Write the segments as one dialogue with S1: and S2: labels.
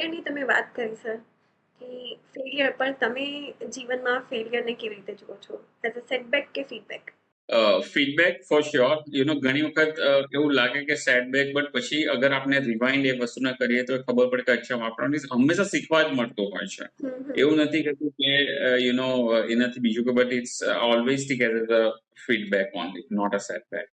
S1: ફેલિયરની તમે વાત કરી સર કે ફેલિયર પણ તમે જીવનમાં ફેલિયરને કેવી રીતે જુઓ છો એઝ અ સેટબેક કે ફીડબેક?
S2: Feedback for sure. ઘણી વખત એવું લાગે કે સેટબેક, બટ પછી અગર આપણે રિવાઇન્ડ એ વસ્તુને કરીએ તો ખબર પડે કે અચ્છા આપણને હંમેશા શીખવા જ મળતું હોય છે. એવું નથી કહેતું કે એનાથી બીજું કે, but it's always take as a feedback only, not a setback.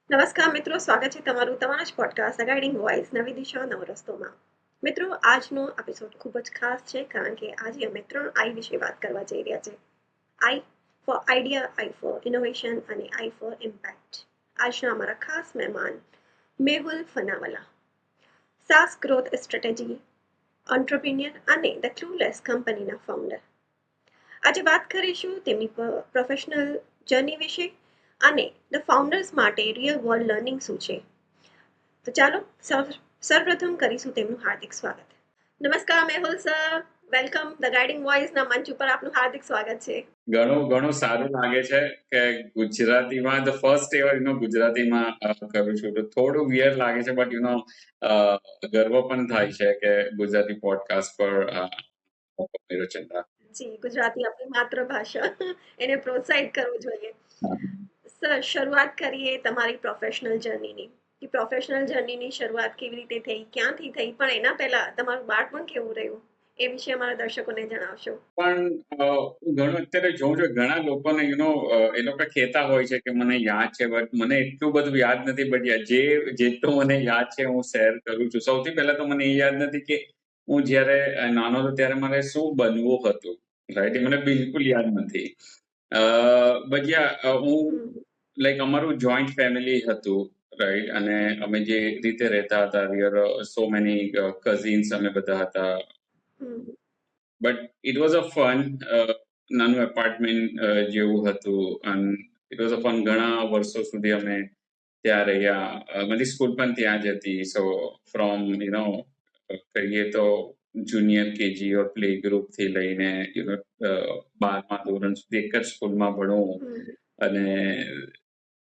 S1: નમસ્કાર મિત્રો, સ્વાગત છે તમારું તમારા જ પોડકાસ્ટ ગાઈડિંગ વોઇસ નવી દિશા નવ રસ્તોમાં. મિત્રો, આજનો એપિસોડ ખૂબ જ ખાસ છે કારણ કે આજે અમે 3 આઈ વિશે વાત કરવા જઈ રહ્યા છે. આઈ ફોર આઈડિયા, આઈ ફોર ઇનોવેશન અને આઈ ફોર ઇમ્પેક્ટ. આજના અમારા ખાસ મહેમાન મેહુલ ફનાવાલા, સાસ ગ્રોથ સ્ટ્રેટેજી એન્ટરપ્રિન્યોર અને ધ ક્લુલેસ કંપનીના ફાઉન્ડર. આજે વાત કરીશું તેમની પ્રોફેશનલ જર્ની વિશે અને ધ ફાઉન્ડર્સ માટે રિયલ વર્લ્ડ લર્નિંગ શું છે. તો ચાલો સર્વપ્રથમ કરીશું તેમનું હાર્દિક સ્વાગત. નમસ્કાર Mehul sir, welcome the guiding વોઇસના મંચ ઉપર આપનું હાર્દિક સ્વાગત છે.
S2: ઘણું સારું લાગે છે કે ગુજરાતીમાં ધ ફર્સ્ટ એવર ગુજરાતીમાં કરું છું તો થોડું વિયર લાગે છે, બટ ગર્વ પણ થાય છે કે ગુજરાતી પોડકાસ્ટ પર મેરો ચંદા.
S1: જી, ગુજરાતી આપણી માતૃભાષા, એને પ્રોત્સાહિત કરવું જોઈએ. સર, શરૂઆત કરીએ તમારી પ્રોફેશનલ જર્નીની. કે પ્રોફેશનલ જર્નીની શરૂઆત કેવી રીતે થઈ, ક્યાંથી થઈ, પણ એના પહેલા તમારું બાળપણ કેવું રહ્યું એ વિશે અમારા દર્શકોને જણાવશો.
S2: પણ ઘણું અત્યારે જોઉં છું ઘણા લોકોને એ લોકો કહેતા હોય છે કે મને યાદ છે, બટ મને એટલું બધું યાદ નથી. બટ જેટલું મને યાદ છે હું શેર કરું છું. સૌથી પહેલા તો મને એ યાદ નથી કે હું જ્યારે નાનો હતો ત્યારે મારે શું બનવું હતું, રાઈટ? એ મને બિલકુલ યાદ નથી. હું લાઈક અમારું જોઈન્ટ ફેમિલી હતું, રાઈટ? અને અમે જે રીતે રહેતા હતા, we are so many cousins, અમે બધા હતા. But it was a fun, નાનું એપાર્ટમેન્ટ જેવું હતું, અને ઇટ વોઝ અ ફન. ઘણા વર્ષો સુધી અમે ત્યાં રહ્યા. મારી સ્કૂલ પણ ત્યાં જ હતી. સો ફ્રોમ કહીએ તો જુનિયર કેજી ઓર પ્લે ગ્રુપ થી લઈને 12મા ધોરણ સુધી એક જ સ્કૂલમાં ભણવું. અને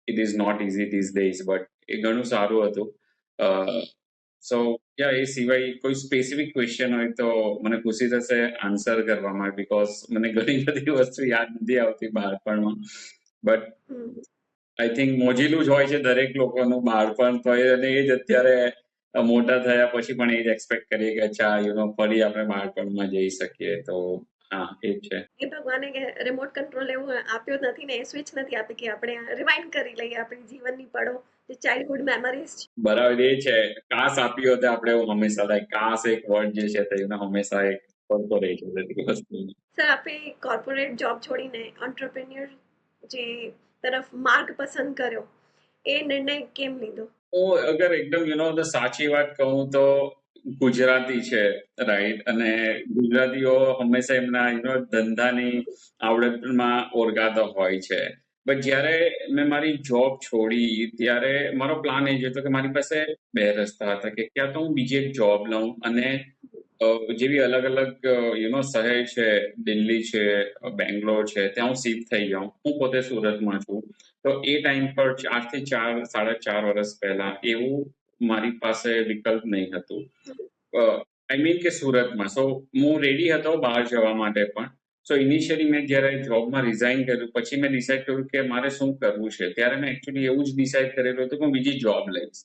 S2: it is not easy these days, but એ ઘણું સારું હતું. સો એ સિવાય કોઈ સ્પેસિફિક ક્વેશ્ચન હોય તો મને ખુશી થશે આન્સર કરવામાં, બીકોઝ મને ઘણી બધી વસ્તુ યાદ નથી આવતી બાળપણમાં. બટ આઈ થિંક મોજીલું જ હોય છે દરેક લોકોનું બાળપણ, તો અને એ જ અત્યારે મોટા થયા પછી પણ એ જ એક્સપેક્ટ કરીએ કે અચ્છા ફરી આપણે બાળપણમાં જઈ શકીએ. તો હા, એ જ છે.
S1: એ ભગવાને રિમોટ કંટ્રોલ એવું આપ્યો નથી ને, એ સ્વિચ નથી આપી કે આપણે રિવાઇન્ડ કરી લઈએ આપણી જીવનની પળો, જે ચાઇલ્ડહુડ મેમરીઝ છે.
S2: બરાબર, એ છે. કાશ આપ્યું હોત આપણે એવું હંમેશા, લાઈક કાશ એક વર્ડ જે છે તે હંમેશા એક પડતો રહી છે બધી વસ્તુ.
S1: સર, આપણે કોર્પોરેટ જોબ છોડીને એન્ટરપ્રેન્યોર જે તરફ માર્ગ પસંદ કર્યો, એ નિર્ણય કેમ લીધો?
S2: હું અગર એકદમ સાચી વાત કહું તો ગુજરાતી છે, રાઈટ? અને ગુજરાતીઓ હંમેશા એમના ધંધાની આવડતમાં ઓળખાતા હોય છે. બટ જ્યારે મેં મારી જોબ છોડી ત્યારે મારો પ્લાન એ જ હતો કે મારી પાસે બે રસ્તા હતા, કે ક્યાં તો હું બીજી એક જોબ લઉં અને જેવી અલગ અલગ શહેર છે, દિલ્હી છે, બેંગ્લોર છે, ત્યાં હું શિફ્ટ થઈ જાઉં. હું પોતે સુરતમાં છું. તો એ ટાઈમ પર 4 થી 4.5 વર્ષ પહેલા એવું મારી પાસે વિકલ્પ નહીં હતું. આઈ મીન કે સુરતમાં. સો હું રેડી હતો બહાર જવા માટે પણ. સો ઇનિશિયલી મેં જ્યારે જોબમાં રિઝાઇન કર્યું પછી મેં ડિસાઇડ કર્યું કે મારે શું કરવું છે. ત્યારે મેં એકચ્યુઅલી એવું જ ડિસાઇડ કરેલું હતું કે હું બીજી જોબ લઈશ.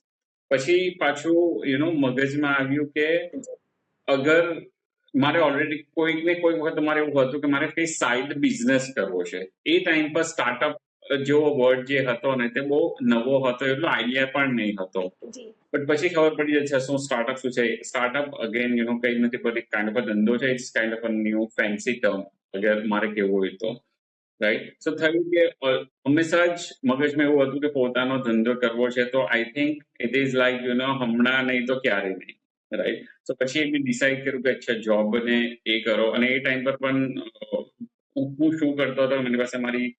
S2: પછી પાછું મગજમાં આવ્યું કે અગર મારે ઓલરેડી કોઈક ને કોઈક વખત મારે એવું હતું કે મારે કંઈ સાઈડ બિઝનેસ કરવો છે. એ ટાઈમ પર સ્ટાર્ટઅપ જેવો વર્ડ જે હતો ને તે બહુ નવો હતો, એટલો આઈડિયા પણ નહીં હતો. બટ પછી ખબર પડી જાય છે શું સ્ટાર્ટઅપ શું છે. સ્ટાર્ટઅપ અગેન કંઈ નથી, બટ એક કાઇન્ડ ઓફ ધંધો છે. It's kind of a new fancy term અગર મારે કહેવું હોય તો, રાઈટ? સો થયું કે હંમેશા જ મગજમાં એવું હતું કે પોતાનો ધંધો કરવો છે. તો I think it is like હમણાં નહીં તો ક્યારે નહીં, રાઈટ? તો પછી મેં ડિસાઇડ કર્યું કે અચ્છા જોબ ને એ કરો. અને એ ટાઈમ પર પણ હું શું કરતો હતો, મારી પાસે મારી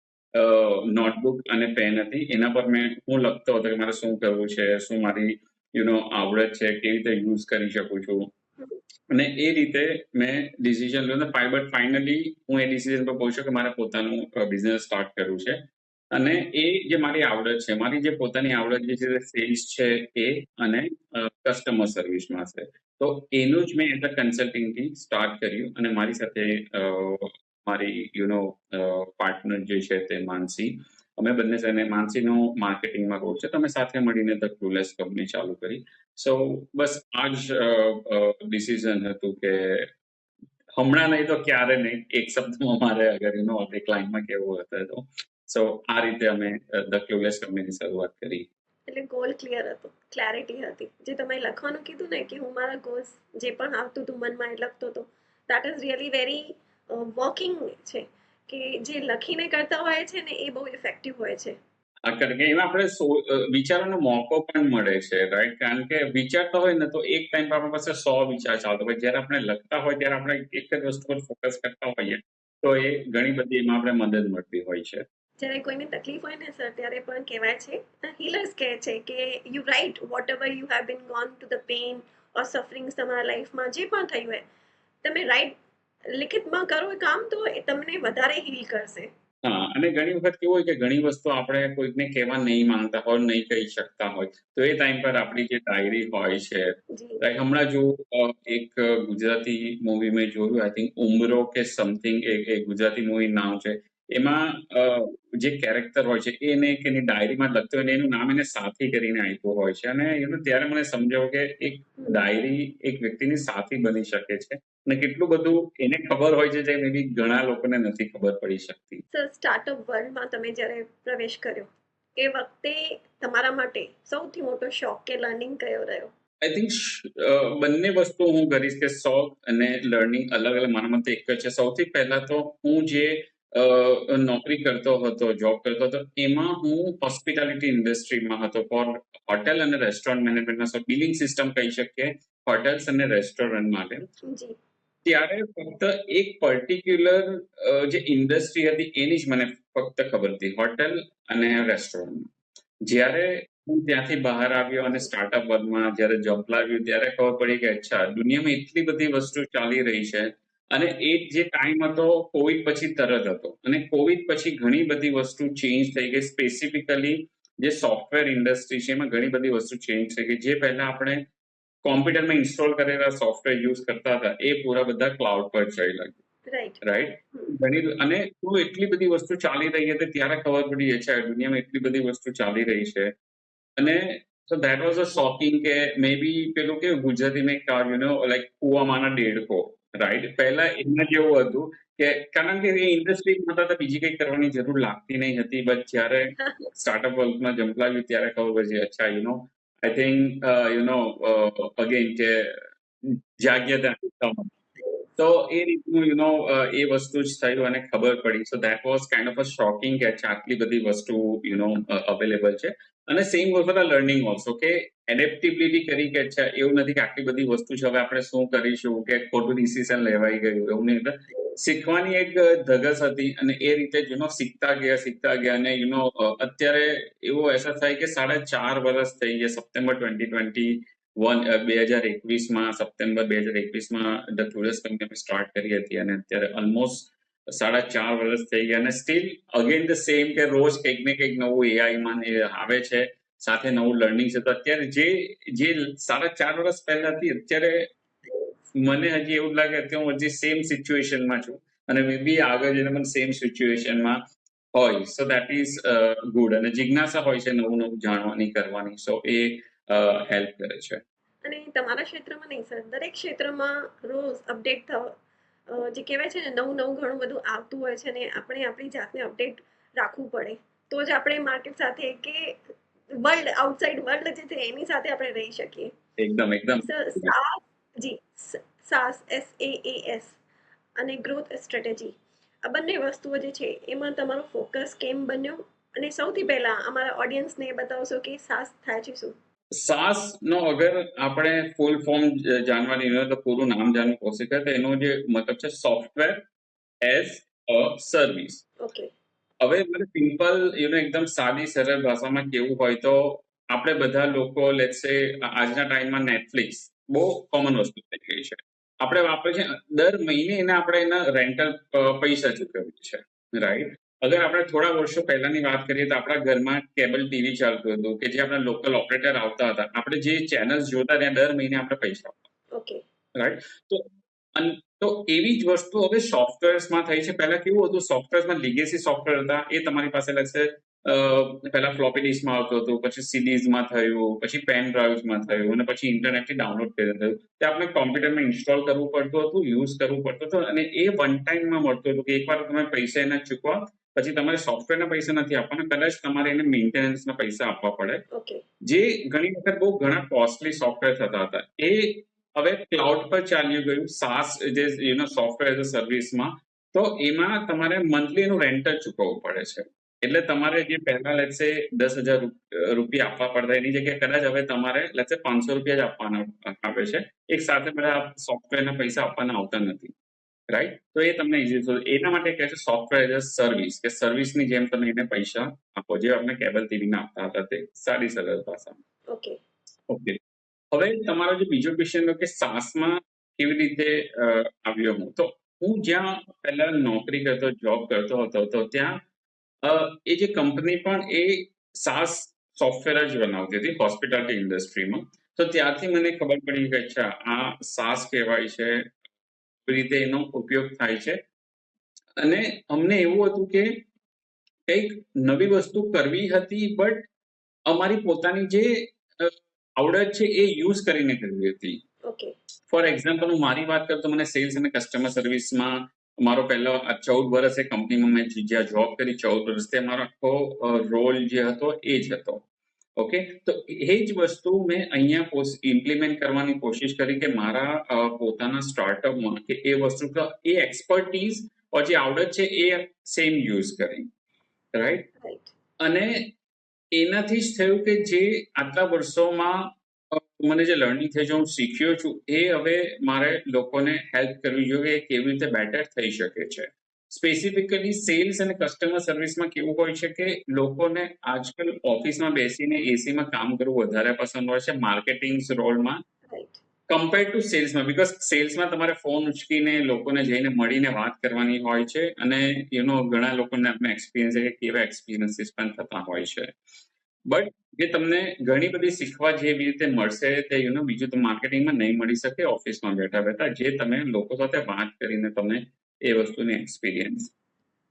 S2: નોટબુક અને પેન હતી. એના પર હું લખતો હતો કે મારે શું કરવું છે, શું મારી આવડત છે, કેવી રીતે યુઝ કરી શકું છું. અને એ રીતે મેં ડિસિઝન લીધો. બટ ફાઇનલી હું એ ડિસિઝન પર પહોંચ્યો કે મારે પોતાનું બિઝનેસ સ્ટાર્ટ કરવું છે. અને એ જે મારી આવડત છે, મારી જે પોતાની આવડત જે છે સેલ્સ છે એ અને કસ્ટમર સર્વિસમાં છે. તો એનું જ મેં એઝ અ કન્સલ્ટિંગથી સ્ટાર્ટ કર્યું અને મારી સાથે મારી પાર્ટનર જે છે તે માનસી. અમે બંને જણે માનસીનું માર્કેટિંગમાં રોલ છે, તો અમે સાથે મળીને ધ ક્લુલેસ કંપની ચાલુ કરી. સો બસ આ જ ડિસિઝન હતું કે હમણાં નહીં તો ક્યારે નહીં, એક શબ્દમાં મારે અગર એક લાઈનમાં કહેવું હતું તો. સો આ રીતે અમે ધ ક્લુલેસ કંપનીની શરૂઆત કરી.
S1: એટલે ગોલ ક્લિયર હતો, ક્લેરિટી હતી. જે તમે લખવાનું કીધું ને કે હું મારા ગોલ્સ જે પણ આવતું હતું મનમાં એ લખતો હતો, that is really very working છે. કે જે લખીને કરતા હોય છે ને એ બહુ ઇફેક્ટિવ હોય છે.
S2: કારણ કે એમાં આપણે વિચારવાનો મોકો પણ મળે છે, રાઈટ? કારણ કે વિચારતા હોય ને તો એક ટાઈમ પર આપણી પાસે 100 વિચાર ચાલતો હોય. જ્યારે આપણે લખતા હોય ત્યારે આપણે એક જ વસ્તુ પર ફોકસ કરતા હોઈએ તો એ ઘણી બધી એમાં આપણે મદદ મળતી હોય છે.
S1: જ્યારે કોઈને તકલીફ હોય ને સર, ત્યારે પણ કહેવાય છે, હીલર્સ કહે છે કે you right whatever you have been gone to the pain or sufferings તમારા લાઈફમાં જે પણ થયું હોય, તમે રાઇટ લિખિતમાં કરો એ કામ તો એ તમને વધારે હીલ કરશે.
S2: હા, અને ઘણી વખત કેવું હોય કે ઘણી વસ્તુ આપણે કોઈકને કહેવા નહીં માંગતા હોય, નહીં કહી શકતા હોય, તો એ ટાઈમ પર આપણી જે ડાયરી હોય છે,
S1: જી
S2: લાઈક હમણાં જો એક ગુજરાતી મૂવી મેં જોયું, આઈ થિંક ઉમરો કે સમથિંગ એક ગુજરાતી મૂવી નામ છે. એમાં જે કેરેક્ટર હોય છે એને એક એની ડાયરીમાં લખતો હોય અને એનું નામ એને સાથી કરીને આપ્યું હોય છે. અને ત્યારે મને સમજાયું કે એક ડાયરી એક વ્યક્તિની સાથી બની શકે છે અને કેટલું બધું એને ખબર હોય છે જે મે બી ઘણા લોકોને નથી ખબર પડી શકતી.
S1: સર, સ્ટાર્ટઅપ વર્લ્ડમાં તમે જ્યારે પ્રવેશ કર્યો એ વખતે તમારા માટે સૌથી મોટો શોક કે લર્નિંગ કયો રહ્યો?
S2: આઈ થિંક બંને વસ્તુ હું કરીશ કે શોખ અને લર્નિંગ અલગ-અલગ મારા મતે એક જ છે. સૌથી પહેલા તો હું જે નોકરી કરતો હતો, જોબ કરતો હતો, એમાં હું હોસ્પિટાલિટી ઇન્ડસ્ટ્રીમાં હતો ફોર હોટેલ અને રેસ્ટોરન્ટ મેનેજમેન્ટમાં. સો બિલિંગ સિસ્ટમ કહી શકીએ હોટેલ્સ અને રેસ્ટોરન્ટ માટે.
S1: જી
S2: ત્યારે ફક્ત એક પર્ટિક્યુલર જે ઇન્ડસ્ટ્રી હતી એની જ મને ફક્ત ખબર હતી, હોટેલ અને રેસ્ટોરન્ટ. જ્યારે હું ત્યાંથી બહાર આવ્યો અને સ્ટાર્ટઅપ વર્લ્ડમાં જ્યારે ઝંપલાવ્યું ત્યારે ખબર પડી કે અચ્છા, દુનિયામાં એટલી બધી વસ્તુ ચાલી રહી છે. અને એ જે ટાઈમ હતો કોવિડ પછી તરત હતો અને કોવિડ પછી ઘણી બધી વસ્તુ ચેન્જ થઈ ગઈ. સ્પેસિફિકલી જે સોફ્ટવેર ઇન્ડસ્ટ્રી છે એમાં ઘણી બધી વસ્તુ ચેન્જ થઈ ગઈ. જે પહેલા આપણે કોમ્પ્યુટરમાં ઇન્સ્ટોલ કરેલા સોફ્ટવેર યુઝ કરતા હતા એ પૂરા બધા ક્લાઉડ પર જઈ લાગ્યું,
S1: રાઈટ.
S2: રાઈટ? અને એટલી બધી વસ્તુ ચાલી રહી હતી ત્યારે ખબર પડી છે દુનિયામાં એટલી બધી વસ્તુ ચાલી રહી છે. અને સો ધેટ વોઝ અ શોકિંગ કે મે બી પેલું કેવું ગુજરાતીમાં લાઈક કુવામાંના દેડકો, રાઈટ? પહેલા એના જેવું હતું કે કારણ કે એ ઇન્ડસ્ટ્રીમાં હતા તો બીજી કંઈ કરવાની જરૂર લાગતી નહીં હતી. બટ જ્યારે સ્ટાર્ટઅપ વર્લ્ડમાં ઝંપલાવ્યું ત્યારે ખબર પડી અચ્છા આઈ થિંક અગેન કે જાગ્યા ત્યાં તો એ રીતનું એ વસ્તુ જ થયું અને ખબર પડી. So that was kind of a shocking કે અચ્છા આટલી બધી વસ્તુ અવેલેબલ છે. અને same was for learning also કે એડેપ્ટેબિલિટી કરી કે અચ્છા એવું નથી કે આટલી બધી વસ્તુ છે હવે આપણે શું કરીશું કે ખોટું ડિસિઝન લેવાઈ ગયું એવું નહીં. શીખવાની એક ધગસ હતી અને એ રીતે શીખતા ગયા અને અત્યારે એવો અહેસાસ થાય કે 4.5 વર્ષ થઈ ગયા. સપ્ટેમ્બર 2021 સપ્ટેમ્બર 2021માં ધ ક્લુલેસ કંપની અમે સ્ટાર્ટ કરી હતી અને અત્યારે ઓલમોસ્ટ 4.5 વર્ષ થઈ ગયા અને સ્ટીલ અગેન ધ સેમ કે રોજ કંઈક ને કંઈક નવું એઆઈમાં આવે છે, સાથે નવું લર્નિંગ છે. તો અત્યારે જે 4.5 વર્ષ પહેલા હતી અત્યારે મને હજી એવું લાગે કે હું હજી સેમ સિચ્યુએશનમાં છું અને મે બી આગળ જઈને પણ સેમ સિચ્યુએશનમાં હોય. So that is good. અને જિજ્ઞાસા હોય છે નવું નવું જાણવાની, કરવાની. સો એ હેલ્પ કરે છે.
S1: અને તમારા ક્ષેત્રમાં નહીં સર, દરેક ક્ષેત્રમાં રોજ અપડેટ જે કહેવાય છે ને, નવું નવું ઘણું બધું આવતું હોય છે ને આપણે આપણી જાતને અપડેટ રાખવું પડે તો જ આપણે માર્કેટ સાથે કે વર્લ્ડ આઉટસાઇડ વર્લ્ડ જે છે એની સાથે આપણે રહી શકીએ.
S2: એકદમ એકદમ
S1: સર, સાસ જી સાસ SaaS અને ગ્રોથ સ્ટ્રેટેજી આ બંને વસ્તુઓ જે છે એમાં તમારો ફોકસ કેમ બન્યો? અને સૌથી પહેલા અમારા ઓડિયન્સને એ બતાવશો કે સાસ થાય છે શું?
S2: સાસ નો અગર આપણે ફૂલ ફોર્મ જાણવાની હોય તો પૂરું નામ જાણવું પોસિબલ તો એનો જે મતલબ છે software as a service.
S1: Okay.
S2: હવે મને સિમ્પલ એકદમ સાદી સરળ ભાષામાં કેવું હોય તો આપણે બધા લોકો લેટ્સ સે આજના ટાઈમમાં નેટફ્લિક્સ બહુ કોમન વસ્તુ થઈ ગઈ છે. આપણે વાપરીએ છીએ દર મહિને આપણે એના રેન્ટલ પૈસા ચૂકવીએ છે, રાઈટ? અગર આપણે થોડા વર્ષો પહેલાની વાત કરીએ તો આપણા ઘરમાં કેબલ ટીવી ચાલતું હતું કે જે આપણા લોકલ ઓપરેટર આવતા હતા. આપણે જે ચેનલ્સ જોતા ત્યાં દર મહિને આપણે પૈસા
S1: ઓકે.
S2: રાઈટ. તો એવી જ વસ્તુ હવે સોફ્ટવેર્સમાં થઈ છે. પહેલા કેવું હતું, સોફ્ટવેર્સમાં લીગેસી સોફ્ટવેર હતા, એ તમારી પાસે લેશે પહેલા ફ્લોપી ડિસ્કમાં આવતું હતું, પછી સીડીઝમાં થયું, પછી પેન ડ્રાઈવ્સમાં થયું, અને પછી ઇન્ટરનેટથી ડાઉનલોડ કરી થયું. તે આપણે કોમ્પ્યુટરમાં ઇન્સ્ટોલ કરવું પડતું હતું, યુઝ કરવું પડતું હતું, અને એ વન ટાઈમમાં મળતું હતું કે એકવાર તમે પૈસા એના ચૂકવા પછી તમારે સોફ્ટવેરના પૈસા નથી આપવાના, કદાચ તમારે એને મેન્ટેનન્સના પૈસા આપવા પડે,
S1: ઓકે.
S2: જે ઘણી વખત બહુ ઘણા કોસ્ટલી સોફ્ટવેર થતા હતા. એ હવે ક્લાઉડ પર ચાલ્યું ગયું, સાસ જે સોફ્ટવેર એઝ અ સર્વિસમાં. તો એમાં તમારે મંથલી એનું રેન્ટ જ ચૂકવવું પડે છે. એટલે તમારે જે પહેલા લેટ્સ સે 10,000 રૂપિયા આપવા પડતા, એની જગ્યાએ કદાચ હવે તમારે લેટ્સ સે 500 રૂપિયા જ આપવાના આવે છે. એક સાથે બધા સોફ્ટવેરના પૈસા આપવાના આવતા નથી, રાઈટ. તો એ તમને ઈઝી થયું. એના માટે કહે છે સોફ્ટવેર એઝ અ સર્વિસ, કે સર્વિસની જેમ તમે એને પૈસા આપો, જે આપણે કેબલ ટીવીના આપતા હતા તે સારી સરળ ભાષામાં.
S1: ઓકે.
S2: ઓકે. હવે તમારો જે બીજો ક્વેશ્ચન હતો કે સાસમાં કેવી રીતે આવ્યો હું, તો હું જ્યાં પહેલા નોકરી કરતો, જોબ કરતો હતો, તો ત્યાં એ જે કંપની પણ એ સાસ સોફ્ટવેર જ બનાવતી હતી હોસ્પિટાલિટી ઇન્ડસ્ટ્રીમાં. તો ત્યારથી મને ખબર પડી કે અચ્છા આ સાસ કહેવાય છે, કેવી રીતે એનો ઉપયોગ થાય છે. અને અમને એવું હતું કે કંઈક નવી વસ્તુ કરવી હતી, બટ અમારી પોતાની જે આવડત છે એ યુઝ કરીને કરવી હતી.
S1: ઓકે.
S2: ફોર એક્ઝામ્પલ, હું મારી વાત કરું તો મને સેલ્સ અને કસ્ટમર સર્વિસમાં મારો પહેલો 14 વર્ષ એ કંપનીમાં મેં જ્યાં જોબ કરી, 14 વર્ષ, તે મારો આખો રોલ જે હતો એ જ હતો. ઓકે. તો એ જ વસ્તુ મેં અહીંયા ઇમ્પ્લિમેન્ટ કરવાની કોશિશ કરી કે મારા પોતાના સ્ટાર્ટઅપમાં, કે એ વસ્તુ એ એક્સપર્ટીઝ જે આવડત છે એ સેમ યુઝ કરી, રાઈટ.
S1: રાઈટ.
S2: અને એનાથી જ થયું કે જે આટલા વર્ષોમાં મને જે લર્નિંગ થઈ છે, હું શીખ્યો છું, એ હવે મારે લોકોને હેલ્પ કરવી જોઈએ કે કેવી રીતે બેટર થઈ શકે છે. સ્પેસિફિકલી સેલ્સ અને કસ્ટમર સર્વિસમાં કેવું હોય છે કે લોકોને આજકાલ ઓફિસમાં બેસીને એસીમાં કામ કરવું વધારે પસંદ હોય છે માર્કેટિંગ રોલમાં,
S1: રાઈટ.
S2: કમ્પેર ટુ સેલ્સમાં. બીકોઝ સેલ્સમાં તમારે ફોન ઉચકીને લોકોને જઈને મળીને વાત કરવાની હોય છે, અને ઘણા લોકોને આપણે એક્સપિરિયન્સ છે કે કેવા એક્સપિરિયન્સીસ પણ થતા હોય છે. બટ જે તમને ઘણી બધી શીખવા જેવી રીતે મળશે તે બીજું તો માર્કેટિંગમાં નહીં મળી શકે ઓફિસમાં બેઠા બેઠા, જે તમે લોકો સાથે વાત કરીને તમે એ વસ્તુને એક્સપિરિયન્સ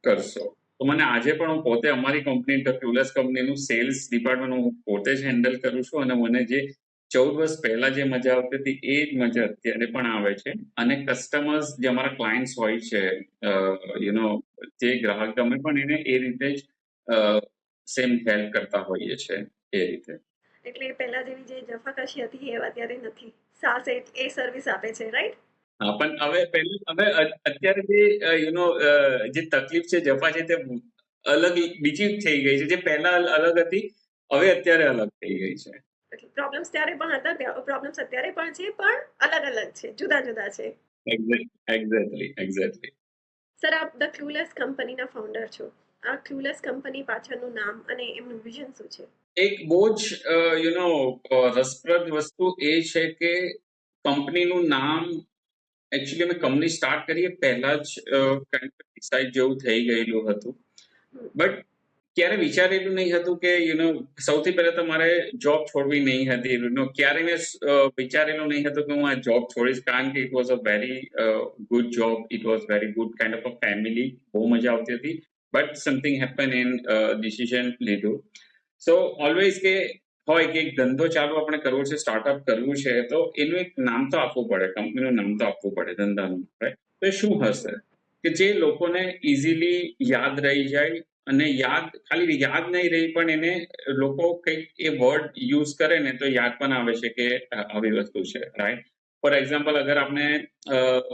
S2: કરશો. તો મને આજે પણ હું પોતે અમારી કંપની ટ્યુલસ કંપનીનું સેલ્સ ડિપાર્ટમેન્ટ હું પોતે જ હેન્ડલ કરું છું, અને મને જે 14 વર્ષ પહેલા જે મજા આવતી હતી એ જ મજા અત્યારે પણ આવે છે. અને કસ્ટમર્સ જે અમારા ક્લાયન્ટ્સ હોય છે, જે ગ્રાહક, અમે પણ એને એ રીતે જ સેમ હેલ્પ કરતા હોઈએ છે એ રીતે.
S1: એટલે પહેલા જેવી જે જફાકશી હતી એ અત્યારે નથી. સાસ એ સર્વિસ આપે છે, રાઈટ?
S2: હા, પણ હવે અત્યારે જે તકલીફ છે, જફા છે, તે અલગ બીજી થઈ ગઈ છે. જે પહેલા અલગ હતી, હવે અત્યારે અલગ થઈ ગઈ છે.
S1: એટલે પ્રોબ્લેમ્સ ત્યારે પણ હતા, પ્રોબ્લેમ્સ અત્યારે પણ છે, પણ અલગ અલગ છે, જુદા જુદા છે.
S2: એક્ઝેક્ટલી.
S1: સર, આપ ધ ક્લુલેસ કંપનીના ફાઉન્ડર છો. આ ક્લુલેસ કંપની પાછળનું નામ અને એમનું વિઝન શું છે?
S2: એક બહુ જ રસપ્રદ વસ્તુ એ છે કે કંપનીનું નામ એકચ્યુઅલી અમે કંપની સ્ટાર્ટ કરીએ પહેલા જ ડિસાઇડ જેવું થઈ ગયેલું હતું. બટ ક્યારે વિચારેલું નહીં હતું કે સૌથી પહેલા તો મારે જોબ છોડવી નહીં હતી. ક્યારે મેં વિચારેલું નહીં હતું કે હું આ જોબ છોડીશ, કારણ કે it was a very good job, it was very good kind of a family, બહુ મજા આવતી હતી. But something happen in decision લીધું. સો ઓલવેઝ કે હોય કે એક ધંધો ચાલુ આપણે કરવો છે, સ્ટાર્ટઅપ કરવું છે, તો એનું એક નામ તો આપવું પડે, કંપનીનું નામ તો આપવું પડે ધંધાનું, રાઈટ. તો એ શું હશે કે જે લોકોને ઇઝીલી યાદ રહી જાય, અને ખાલી યાદ નહીં રહી, પણ એને લોકો કંઈક એ વર્ડ યુઝ કરે ને તો યાદ પણ આવે છે કે આવી વસ્તુ છે, રાઈટ. ફોર એક્ઝામ્પલ, અગર આપણે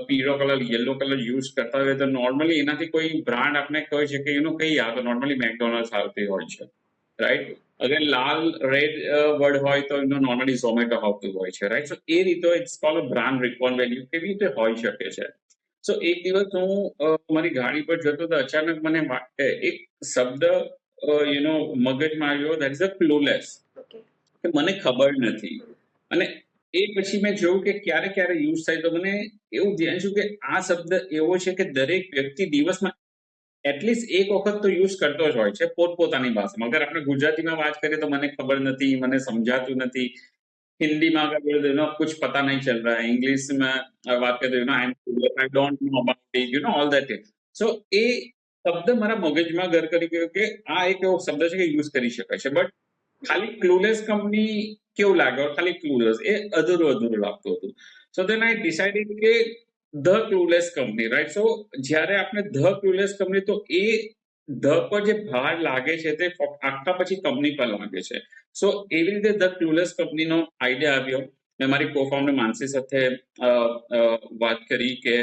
S2: પીળો કલર, યલો કલર યુઝ કરતા હોય તો નોર્મલી એનાથી કોઈ બ્રાન્ડ આપણે કહે છે કે કઈ યાદ, નોર્મલી મેકડોનલ્ડ્સ આવતી હોય છે, રાઈટ. અગર લાલ રેડ વર્ડ હોય તો નોર્મલી ઝોમેટો આવતું હોય છે, રાઈટ. સો એ રીતે it's called a brand recall value, કેવી રીતે હોઈ શકે છે. સો એક દિવસ હું મારી ગાડી પર જતો તો અચાનક મને એક શબ્દ મગજમાં આવ્યો, દેટ ઇઝ અ ક્લુલેસ,
S1: ઓકે.
S2: કે મને ખબર નથી. અને એ પછી મેં જોયું કે ક્યારે ક્યારે યુઝ થાય, તો મને એવું ધ્યાન છું કે આ શબ્દ એવો છે કે દરેક વ્યક્તિ દિવસમાં એટલીસ્ટ એક વખત તો યુઝ કરતો જ હોય છે પોતપોતાની ભાષામાં. અગર આપણે ગુજરાતીમાં વાત કરીએ તો મને ખબર નથી, મને સમજાતું નથી. हिंदी में अगर बोल दो कुछ पता नहीं चल रहा है, इंग्लिश में बात करते हो I don't know about it, all that it. So એ શબ્દ મારા મગજમાં ઘર કરી ગયો કે આ એક એવો શબ્દ છે કે યુઝ કરી શકાય છે. બટ ખાલી ક્લુલેસ કંપની કેવું લાગે, ખાલી ક્લુલેસ એ અધૂરું લાગતું હતું. સો દેન આઈ ડિસાઇડેડ કે ધ ક્લુલેસ કંપની, રાઈટ. સો જ્યારે આપણે ધ ક્લુલેસ કંપની, તો એ ધ પર જે ભાર લાગે છે તે આખા પછી કંપની પર લાગે છે. સો એવી રીતે ધ ક્લુલેસ કંપનીનો આઈડિયા આવ્યો. મેં મારી કોફાઉન્ડર માનસી સાથે વાત કરી કે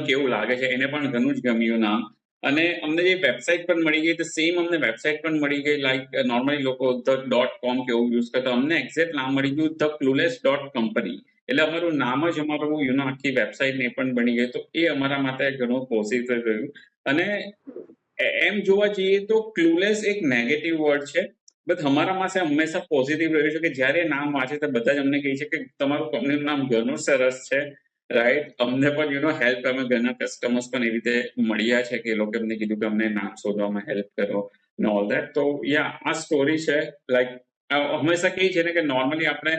S2: કેવું લાગે છે. એને પણ ઘણું જ ગમ્યું નામ. અને અમને જે વેબસાઇટ પણ મળી ગઈ, તો સેમ અમને વેબસાઇટ પણ મળી ગઈ. લાઈક નોર્મલી લોકો .com કેવું યુઝ કરતા, અમને એક્ઝેક્ટ નામ મળી ગયું ધ ક્લુલેસ .કંપની. એટલે અમારું નામ જ અમારું આખી વેબસાઇટ ને પણ બની ગઈ. તો એ અમારા માટે ઘણું પોઝિટિવ રહ્યું. અને એમ જોવા જઈએ તો ક્લુલેસ એક નેગેટિવ વર્ડ છે, બટ અમારા પાસે હંમેશા પોઝિટિવ રહ્યું છે કે જ્યારે નામ વાંચે તો બધા જ અમને કહે છે કે તમારું કંપનીનું નામ ઘણું સરસ છે, રાઈટ. અમને પણ હેલ્પ, અમે ઘણા કસ્ટમર્સ પણ એવી રીતે મળ્યા છે કે એ લોકો એમને કીધું કે અમને નામ શોધવામાં હેલ્પ કરો ને ઓલ ધેટ. તો આ સ્ટોરી છે. લાઈક હંમેશા કહે છે ને કે નોર્મલી આપણે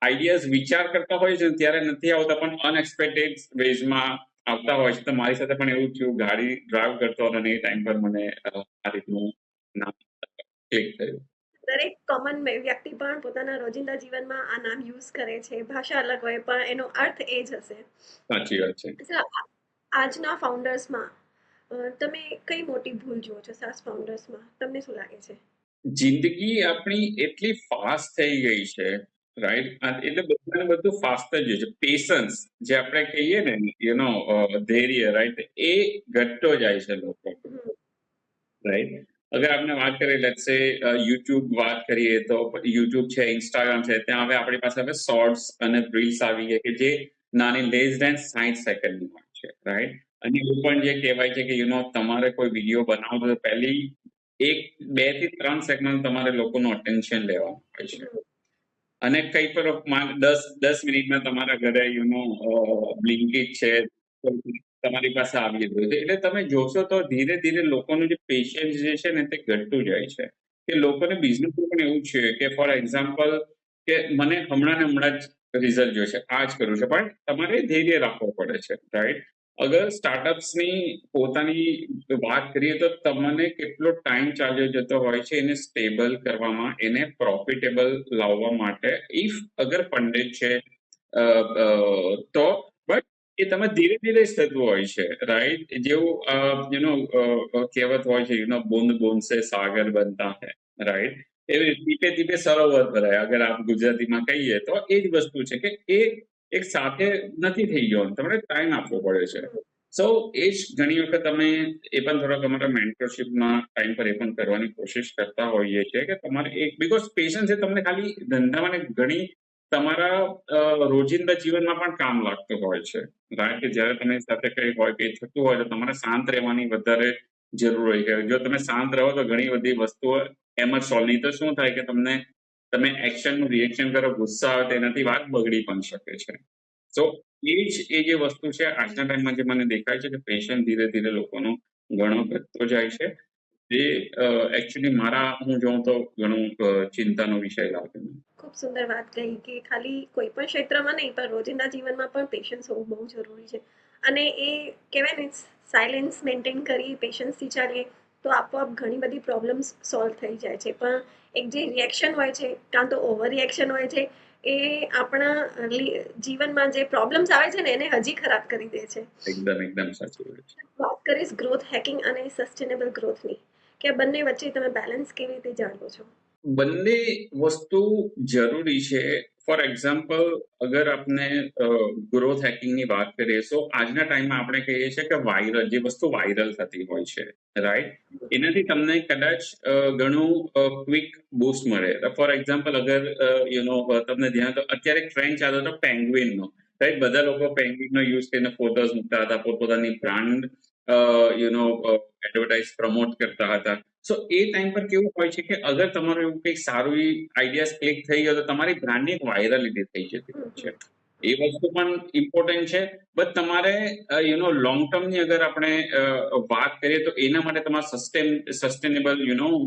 S2: આઈડિયાઝ વિચાર કરતા હોય છે ત્યારે નથી આવતા, પણ અનએક્સપેક્ટેડ વેઝમાં આવતા હોય છે. તો મારી સાથે પણ એવું થયું, ગાડી ડ્રાઈવ કરતો હતો અને એ ટાઈમ પર મને આ રીતનું નામ ક્લિક થયું.
S1: દરેક કોમન વ્યક્તિ પણ પોતાના રોજિંદા જીવનમાં આ નામ યુઝ કરે છે. ભાષા અલગ હોય પણ એનો અર્થ એ જ હશે.
S2: સાચી વાત છે.
S1: આજના ફાઉન્ડર્સમાં તમે કઈ મોટી ભૂલ જુઓ છો? સાસ ફાઉન્ડર્સમાં તમને શું લાગે છે?
S2: જિંદગી આપણી એટલી ફાસ્ટ થઈ ગઈ છે, રાઈટ. એટલે બધાને બધું ફાસ્ટ જ છે. પેશન્સ જે આપણે કહીએ ને, ધૈર્ય, રાઈટ, એ ઘટતો જાય છે લોકો, રાઈટ. અગર આપણે વાત કરીએ, લેટ્સ સે યુટ્યુબ વાત કરીએ, તો યુટ્યુબ છે, ઇન્સ્ટાગ્રામ છે, ત્યાં હવે આપણી પાસે હવે શોર્ટ્સ અને રીલ્સ આવી ગયા કે જે નાની લેસ ધેન 60 સેકન્ડની હોય છે, રાઈટ. અને એવું પણ જે કહેવાય છે કે તમારે કોઈ વિડીયો બનાવવો તો પહેલી 2 થી 3 સેકન્ડ તમારે લોકોનું અટેન્શન લેવાનું હોય છે. અને કઈ પણ 10 મિનિટમાં તમારા ઘરે બ્લિંકિટ છે, તમારી પાસે આવી રહ્યું છે. એટલે તમે જોશો તો ધીરે ધીરે લોકોનું જે પેશન્સ જે છે ને તે ઘટતું જાય છે. કે લોકોને બિઝનેસ પણ એવું છે કે ફોર એક્ઝામ્પલ કે મને હમણાં જ રિઝલ્ટ જોઈશે, આ જ કરવું છે, પણ તમારે ધૈર્ય રાખવો પડે છે, રાઈટ. અગર સ્ટાર્ટઅપ્સની પોતાની વાત કરીએ તો તમને કેટલો ટાઈમ ચાલ્યો જતો હોય છે એને સ્ટેબલ કરવામાં, એને પ્રોફિટેબલ લાવવા માટે, ઇફ અગર ફંડેડ છે તો. બટ એ તમે ધીરે ધીરે જ થતું હોય છે, રાઈટ. જેવું કહેવત હોય છે, બૂંદ બૂંદ સે સાગર બનતા હૈ, રાઈટ. એવી ધીરે ધીરે સરોવર ભરાય. અગર આપ ગુજરાતીમાં કહીએ તો એ જ વસ્તુ છે કે એ એક સાથે નથી થઈ ગયો, તમારે ટાઈમ આપવો પડે છે. સો એ જ ઘણી વખત તમે એ પણ થોડા તમારા મેન્ટરશિપના ટાઈમ પર એ પણ કરવાની કોશિશ કરતા હોઈએ છીએ કે તમારે બીકોઝ પેશન્સ એ તમને ખાલી ધંધામાં ઘણી તમારા રોજિંદા જીવનમાં પણ કામ લાગતું હોય છે, કારણ કે જ્યારે તમે સાથે કઈ હોય કે થતું હોય તો તમારે શાંત રહેવાની વધારે જરૂર હોય છે. જો તમે શાંત રહો તો ઘણી બધી વસ્તુઓ એમ જ સોલ્વ. નહીં તો શું થાય કે તમે એક્શનનું રિએક્શન કરો, ગુસ્સા આવે, તેનાથી વાત બગડી પણ શકે છે. સો એ જે વસ્તુ છે આજના ટાઈમમાં જે મને દેખાય છે કે પેશન્ટ ધીરે ધીરે લોકોનો ઘણો ઘટતો જાય છે. જે એકચ્યુઅલી હું જોઉં તો ઘણું ચિંતાનો વિષય લાગે.
S1: ખૂબ સુંદર વાત કહી કે ખાલી કોઈ પણ ક્ષેત્રમાં નહીં પણ રોજિંદા જીવનમાં પણ પેશન્સ હોવું બહુ જરૂરી છે. અને એ કહેવાય ને, સાયલેન્સ મેન્ટેન કરી પેશન્સથી ચાલીએ તો આપોઆપ ઘણી બધી પ્રોબ્લેમ્સ સોલ્વ થઈ જાય છે. પણ એક જે રિએક્શન હોય છે, કાં તો ઓવર રિએક્શન હોય છે, એ આપણા જીવનમાં જે પ્રોબ્લેમ્સ આવે છે ને એને હજી ખરાબ કરી દે છે.
S2: એકદમ સાચી વાત છે.
S1: વાત કરીશ ગ્રોથ હેકિંગ અને સસ્ટેનેબલ ગ્રોથની, કે બંને વચ્ચે તમે બેલેન્સ કેવી રીતે જાણવો છો?
S2: બંને વસ્તુ જરૂરી છે. ફોર એક્ઝામ્પલ અગર આપણે ગ્રોથ હેકિંગની વાત કરીએ તો આજના ટાઈમમાં આપણે કહીએ છીએ કે જે વસ્તુ વાયરલ થતી હોય છે, રાઈટ, એનાથી તમને કદાચ ઘણું ક્વિક બૂસ્ટ મળે. ફોર એક્ઝામ્પલ અગર તમને ધ્યાન તો અત્યારે ટ્રેન્ડ ચાલતો હતો પેંગ્વિનનો, રાઈટ. બધા લોકો પેંગ્વિનનો યુઝ કરીને ફોટોઝ મૂકતા હતા, પોતપોતાની બ્રાન્ડ એડવર્ટાઇઝ પ્રમોટ કરતા હતા. સો એ ટાઈમ પર કેવું હોય છે કે અગર તમારું એવું કંઈક સારું આઈડિયાઝ ક્લિક થઈ ગયો તો તમારી બ્રાન્ડની એક વાયરલિટી થઈ જતી હોય છે. એ વસ્તુ પણ ઇમ્પોર્ટન્ટ છે. બટ તમારે લોંગ ટર્મની અગર આપણે વાત કરીએ તો એના માટે તમારે સસ્ટેનેબલ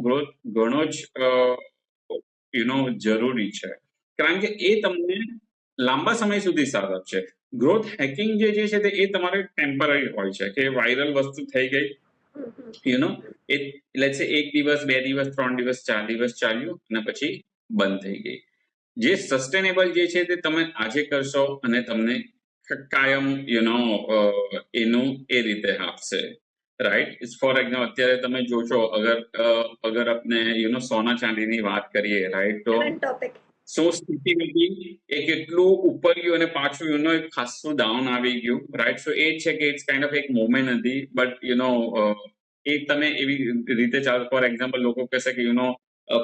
S2: ગ્રોથ ઘણો જ જરૂરી છે. કારણ કે એ તમને લાંબા સમય સુધી સાથ આપશે. ગ્રોથ હેકિંગ જે છે તે એ તમારે ટેમ્પરરી હોય છે કે વાયરલ વસ્તુ થઈ ગઈ,
S1: હમ, હમ.
S2: એ લેટ્સ સે 1 દિવસ 2 દિવસ 3 દિવસ 4 દિવસ ચાલ્યું અને પછી બંધ થઈ ગઈ. જે સસ્ટેનેબલ જે છે તે તમે આજે કરશો અને તમને કાયમ એનું એ રીતે આપશે, રાઈટ? ફોર એક્ઝામ્પલ અત્યારે તમે જોશો અગર આપણે સોના ચાંદીની વાત કરીએ, રાઈટ? તો
S1: કરંટ ટોપિક.
S2: શું સ્થિતિ હતી, એ કેટલું ઉપર ગયું અને પાછું એક ખાસું ડાઉન આવી ગયું, રાઈટ? સો એ છે કે ઇટ્સ કાઇન્ડ ઓફ એક મોમેન્ટ હતી, બટ એ તમે એવી રીતે ચાલો. ફોર એક્ઝામ્પલ લોકો કહેશે કે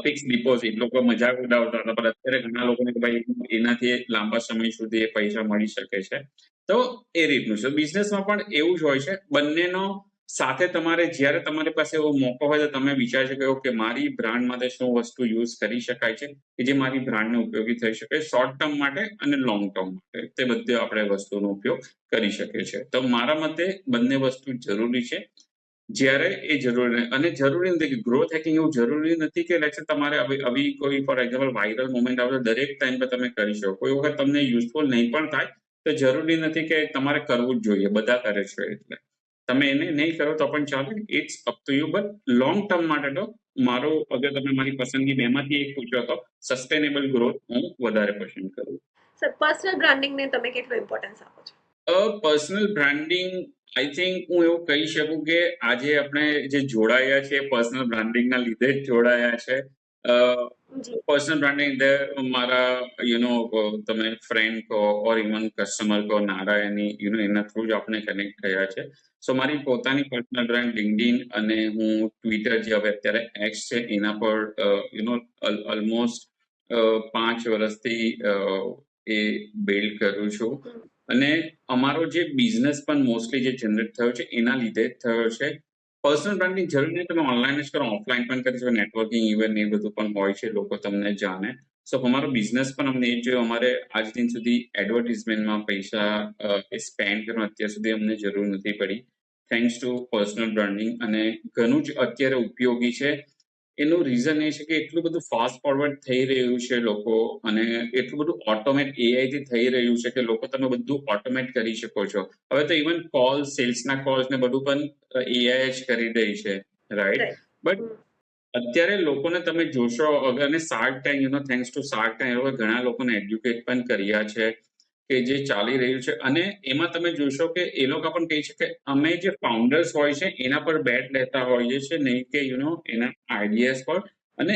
S2: ફિક્સ ડિપોઝિટ, લોકો મજાક ઉડાવતા હતા, પણ અત્યારે ઘણા લોકોને કે ભાઈ એનાથી લાંબા સમય સુધી એ પૈસા મળી શકે છે. તો એ રીતનું છે. બિઝનેસમાં પણ એવું જ હોય છે. બંનેનો સાથે તમારે જ્યારે તમારી પાસે એવો મોકો હોય તો તમે વિચારશો કે ઓકે, મારી બ્રાન્ડ માટે શું વસ્તુ યુઝ કરી શકાય છે કે જે મારી બ્રાન્ડને ઉપયોગી થઈ શકે શોર્ટ ટર્મ માટે અને લોંગ ટર્મ માટે. તે બધે આપણે વસ્તુનો ઉપયોગ કરી શકીએ છીએ. તો મારા મતે બંને વસ્તુ જરૂરી છે. જ્યારે એ જરૂરી અને જરૂરી નથી કે ગ્રોથ હેકિંગ એવું જરૂરી નથી કે લેટ્સ સે તમારે આવી કોઈ ફોર એક્ઝામ્પલ વાયરલ મોમેન્ટ આવે તો દરેક ટાઈમ પર તમે કરી શકો. કોઈ વખત તમને યુઝફુલ નહીં પણ થાય તો જરૂરી નથી કે તમારે કરવું જ જોઈએ. બધા કરે છે એટલે તમે એને નહીં કરો તો પણ ચાલે. It's up to you. But long term માટે તો અગર તમે મારી પસંદગી બેમાંથી એક પૂછો તો સસ્ટેનેબલ ગ્રોથ હું વધારે પસંદ કરું.
S1: સર, પર્સનલ બ્રાન્ડિંગને તમે કેટલું ઇમ્પોર્ટન્સ આપો છો?
S2: પર્સનલ બ્રાન્ડિંગ, આઈ થિંક હું એવું કહી શકું કે આજે આપણે જે જોડાયા છે પર્સનલ બ્રાન્ડિંગના લીધે જ જોડાયા છે.
S1: જી.
S2: પર્સનલ બ્રાન્ડિંગ મારા તમે ફ્રેન્ડ કહો ઓર ઇવન કસ્ટમર કહો, નારાયણી એના થ્રુ જ આપણે કનેક્ટ થયા છે. સો મારી પોતાની પર્સનલ બ્રાન્ડ લિંક્ડઇન અને હું ટ્વિટર, જે હવે અત્યારે એક્સ છે, એના પર ઓલમોસ્ટ 5 વર્ષથી એ બિલ્ડ કરું છું.
S1: હમ.
S2: અને અમારો જે બિઝનેસ પણ મોસ્ટલી જે જનરેટ થયો છે એના લીધે જ થયો છે. પર્સનલ બ્રાન્ડિંગ જરૂરી નહીં તમે ઓનલાઈન જ કરો, ઓફલાઈન પણ કરી શકો. નેટવર્કિંગ ઇવેન્ટ એ બધું પણ હોય છે, લોકો તમને જાણે. સો અમારો બિઝનેસ પણ અમને એ જ જોયું. અમારે આજ દિન સુધી એડવર્ટિઝમેન્ટમાં પૈસા સ્પેન્ડ કરવાની અત્યાર સુધી અમને જરૂર નથી પડી, થેન્ક્સ ટુ પર્સનલ બ્રાન્ડિંગ. અને ઘણું જ અત્યારે ઉપયોગી છે. એનું રીઝન એ છે કે એટલું બધું ફાસ્ટ ફોરવર્ડ થઈ રહ્યું છે લોકો, અને એટલું બધું ઓટોમેટ એઆઈ થી થઈ રહ્યું છે કે લોકો તમે બધું ઓટોમેટ કરી શકો છો. હવે તો ઇવન કોલ, સેલ્સના કોલ્સ ને બધું પણ એઆઈ જ કરી રહી છે, રાઈટ?
S1: રાઈટ.
S2: બટ અત્યારે લોકોને તમે જોશો અને Shark Tank, thanks to Shark Tank, એ લોકોએ ઘણા લોકોને એડ્યુકેટ પણ કર્યા છે કે જે ચાલી રહ્યું છે. અને એમાં તમે જોશો કે એ લોકો પણ કહે છે કે અમે જે ફાઉન્ડર્સ હોય છે એના પર બેટ લેતા હોઈએ છીએ, નહીં કે એના આઈડિયાઝ પર. અને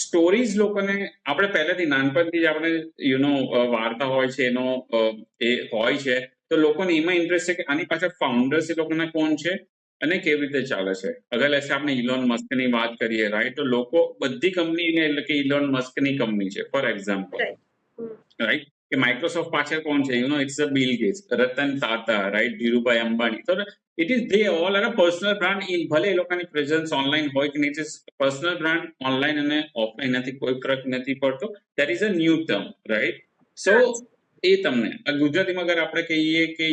S2: સ્ટોરીઝ લોકોને આપણે પહેલેથી નાનપણથી જ આપણે વાર્તા હોય છે એનો એ હોય છે, તો લોકોને એમાં ઇન્ટરેસ્ટ છે કે આની પાછળ ફાઉન્ડર્સ એ લોકોના કોણ છે અને કેવી રીતે ચાલે છે. અગર લેટ્સ આપણે ઇલોન મસ્કની વાત કરીએ, રાઈટ? તો લોકો બધી કંપનીને એટલે કે ઇલોન મસ્કની કંપની છે ફોર એક્ઝામ્પલ, રાઈટ? કે માઇક્રોસોફ્ટ પાછળ કોણ છે? It's a Bill Gates, Ratan Tata, right? Dhirubhai Ambani. તો it is they all are a personal brand. ભલે એ લોકોની પ્રેઝન્સ ઓનલાઈન હોય કે નહીં, પર્સનલ બ્રાન્ડ ઓનલાઈન અને ઓફલાઈન નથી કોઈ ફરક નથી પડતો. That is a new term, right? So એ તમને ગુજરાતીમાં અગર આપણે કહીએ કે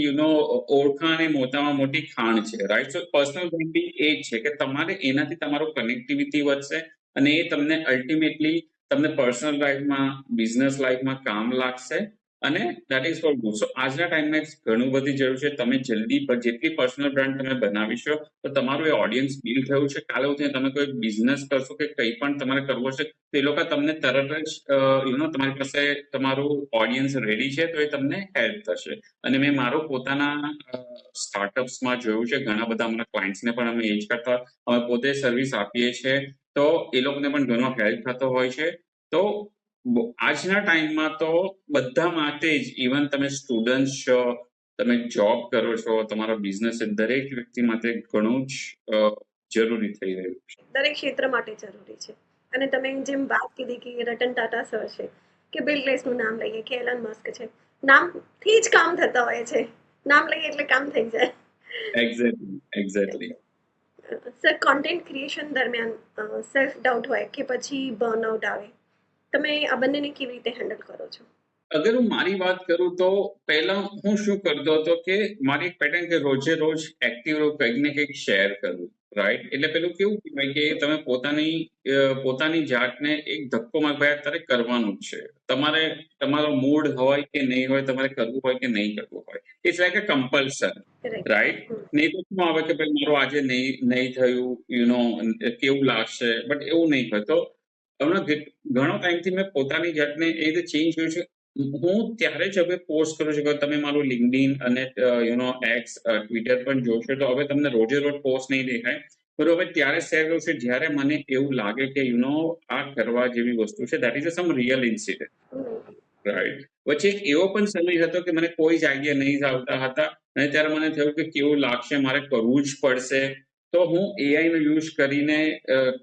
S2: ઓળખાણ એ મોટામાં મોટી ખાણ છે, રાઈટ? સો પર્સનલ બ્રાન્ડિંગ એ જ છે કે તમારે એનાથી તમારો કનેક્ટિવિટી વધશે અને એ તમને અલ્ટિમેટલી તમને પર્સનલ લાઈફમાં, બિઝનેસ લાઈફમાં કામ લાગશે. અને દેટ ઇઝ ફોર ગુડ. સો આજના ટાઈમમાં ઘણું બધી જરૂર છે. તમે જેટલી પર્સનલ બ્રાન્ડ તમે બનાવીશો તો તમારું એ ઓડિયન્સ બિલ્ડ થયું છે. કાલે ઉઠીને તમે કોઈ બિઝનેસ કરશો કે કંઈ પણ તમારે કરવું હશે તો એ લોકો તમને તરત જ તમારી પાસે તમારું ઓડિયન્સ રેડી છે તો એ તમને હેલ્પ થશે. અને મેં મારું પોતાના સ્ટાર્ટઅપ્સમાં જોયું છે, ઘણા બધા અમારા ક્લાયન્ટ્સને પણ અમે એ જ કરતા, અમે પોતે સર્વિસ આપીએ છીએ, તો એ લોકોને પણ ઘણો હેલ્પ થતો હોય છે. તો આજના ટાઈમમાં તો બધા માટે જ, ઇવન તમે સ્ટુડન્ટ છો, તમે જોબ કરો છો, તમારો બિઝનેસ છે, દરેક વ્યક્તિ માટે ઘણું જ જરૂરી થઈ રહ્યું છે.
S1: દરેક ક્ષેત્ર માટે જરૂરી છે. અને તમે જેમ વાત કીધી કે રતન ટાટા સર છે કે બિલ ગેટ્સનું નામ લઈએ કે એલન મસ્ક છે, નામથી જ કામ થતા હોય છે. નામ લઈએ એટલે કામ થઈ જાય.
S2: એક્ઝેક્ટલી.
S1: સર, કોન્ટેન્ટ ક્રિએશન દરમિયાન સેલ્ફ ડાઉટ હોય કે પછી બર્નઆઉટ આવે, તમે આ બંનેને કેવી રીતે હેન્ડલ કરો છો?
S2: અગર હું મારી વાત કરું તો પહેલા હું શું કરતો હતો કે મારી એક પેટર્ન કે રોજે રોજ એક્ટિવ રહું, કંઈક ને કંઈક શેર કરું, રાઈટ? એટલે પેલું કેવું કહેવાય કે તમે પોતાની જાતને એક ધક્કો મારવા ત્યારે કરવાનું જ છે. તમારે તમારો મૂડ હોય કે નહીં હોય, તમારે કરવું હોય કે નહીં કરવું હોય. It's like a compulsion,
S1: right.
S2: Right? નહીં તો શું આવે કે ભાઈ મારું આજે નહીં થયું, કેવું લાગશે? બટ એવું નહીં હોય. તો હમણાં ઘણો ટાઈમથી મેં પોતાની જાતને એ રીતે ચેન્જ કર્યું છે. હું ત્યારે જ હવે પોસ્ટ કરું છું કે તમે મારું LinkedIn અને X, Twitter પણ જોશો તો હવે તમને રોજે રોજ પોસ્ટ નહીં દેખાય. પણ હવે ત્યારે શેર કરું છું જ્યારે મને એવું લાગે કે આ કરવા જેવી વસ્તુ છે. That is sum real incident, right? વચ્ચે એક એવો પણ સમય હતો કે મને કોઈ જ આઈડિયા નહીં આવતા હતા અને ત્યારે મને થયું કે કેવું લાગશે, મારે કરવું જ પડશે. તો હું AI નો યુઝ કરીને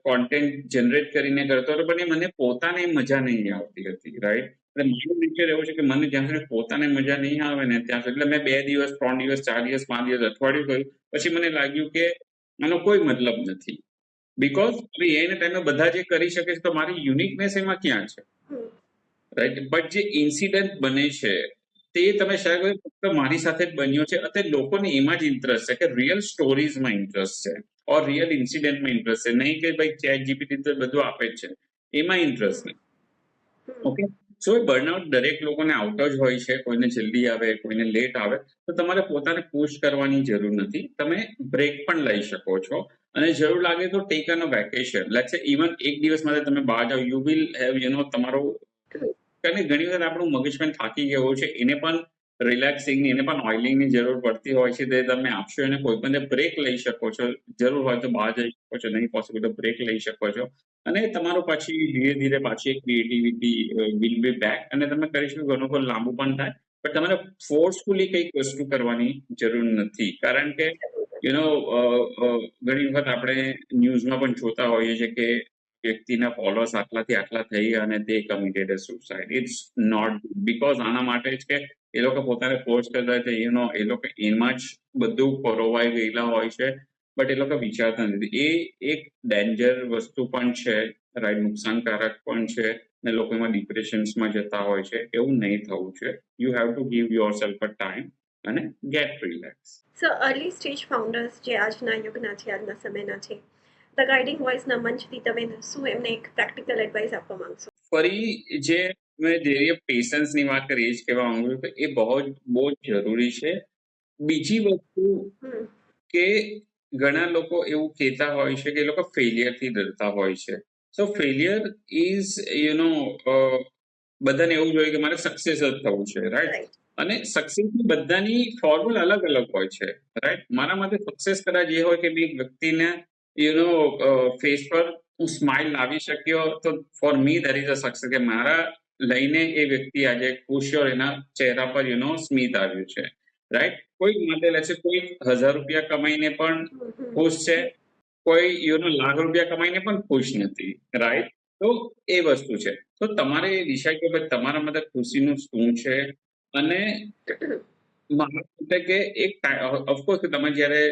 S2: કોન્ટેન્ટ જનરેટ કરીને કરતો હતો, પણ એ મને પોતાને મજા નહીં આવતી હતી, રાઈટ? એટલે મારું નેચર એવું છે કે મને જ્યાં સુધી પોતાને મજા નહીં આવે ને ત્યાં સુધી, એટલે મેં 2 દિવસ, 3 દિવસ, 4 દિવસ, 5 દિવસ, અઠવાડિયું કર્યું. પછી મને લાગ્યું કે આનો કોઈ મતલબ નથી. બીકોઝ એના ટાઈમે બધા જે કરી શકે છે તો મારી યુનિકનેસ એમાં ક્યાં છે, રાઈટ? બટ જે ઇન્સિડન્ટ બને છે તે તમે શેર કર્યું ફક્ત મારી સાથે જ બન્યો છે. અત્યારે લોકોને એમાં જ ઇન્ટરેસ્ટ છે કે રિયલ સ્ટોરીઝમાં ઇન્ટરેસ્ટ છે ઓર રિયલ ઇન્સિડન્ટમાં ઇન્ટરેસ્ટ છે, નહીં કે ભાઈ ChatGPT તો બધું આપે જ છે, એમાં ઇન્ટરેસ્ટ નહીં. ઓકે, સો બર્નઆઉટ દરેક લોકોને આવતો જ હોય છે. કોઈને જલ્દી આવે, કોઈને લેટ આવે. તો તમારે પોતાને પુશ કરવાની જરૂર નથી. તમે બ્રેક પણ લઈ શકો છો અને જરૂર લાગે તો ટેક અ વેકેશન. લેટ્સ સે ઇવન એક દિવસ માટે તમે બહાર જાઓ, યુ વિલ હેવ તમારો, કારણ કે ઘણી વખત આપણું મગજ પણ થાકી ગયું હોય છે, એને પણ રિલેક્સિંગની, એને પણ ઓઇલિંગની જરૂર પડતી હોય છે. તે તમે આપશો એને કોઈ પણ બ્રેક લઈ શકો છો. જરૂર હોય તો બહાર જઈ શકો છો, નહીં પોસિબલ તો બ્રેક લઈ શકો છો. અને તમારું પછી ધીરે ધીરે પાછી ક્રિએટિવિટી વિલ બી બેક અને તમે કરી શકો. ઘણું બધું લાંબુ પણ થાય, પણ તમારે ફોર્સફુલી કંઈક વસ્તુ કરવાની જરૂર નથી. કારણ કે ઘણી વખત આપણે ન્યૂઝમાં પણ જોતા હોઈએ છીએ કે વ્યક્તિના ફોલોઅર્સ આટલાથી આટલા થઈ અને તે committed suicide. It's not because આના માટે જ કે એ લોકો પોતાને ફોર્સ કરતા છે. એ લોકો એમાં જ બધું પરોવાઈ ગયેલા હોય છે. બટ એ લોકો વિચારતા નથી. એ એક ડેન્જર વસ્તુ પણ છે, રાઈટ? નુકસાનકારક પણ છે અને લોકો એમાં ડિપ્રેશન્સમાં જતા હોય છે. એવું નહીં થવું છે. You have to give yourself a time અને ગેટ રિલેક્સ.
S1: સો અર્લી સ્ટેજ ફાઉન્ડર્સ જે આજના યુગના છે, આજના સમયના છે, ધ ગાઈડિંગ વોઇસના મંચથી તમે શું એમને એક પ્રેક્ટિકલ એડવાઇસ આપવા માંગશો?
S2: ફરી જે મેં જે પેશન્સની વાત કરી એ જ કહેવા માંગુ છું કે એ બહુ જ જરૂરી છે. બીજી વસ્તુ કે ઘણા લોકો એવું કહેતા હોય છે કે એ લોકો ફેલિયરથી ડરતા હોય છે. સો ફેલિયર ઇઝ બધાને એવું જોઈએ કે મારે સક્સેસ જ થવું છે, રાઈટ?
S1: રાઈટ.
S2: અને સક્સેસની બધાની ફોર્મ્યુલા અલગ અલગ હોય છે, રાઈટ? મારા માટે સક્સેસ કદાચ એ હોય કે એક વ્યક્તિને ફેસ પર હું સ્માઇલ લાવી શક્યો, તો for me that is a success. કે મારા લઈને એ વ્યક્તિ આજે ખુશ છે, એના ચહેરા પર સ્મિત આવ્યું છે, રાઈટ? કોઈ માટે લેશે, કોઈ 1000 રૂપિયા કમાઈને પણ ખુશ છે, કોઈ લાખ રૂપિયા કમાઈને પણ ખુશ નથી, રાઈટ? તો એ વસ્તુ છે. તો તમારે એ ડિસાઇડ કે ભાઈ તમારા માટે ખુશીનું શું છે. અને મારા મતે કે ઓફકોર્સ કે તમે જ્યારે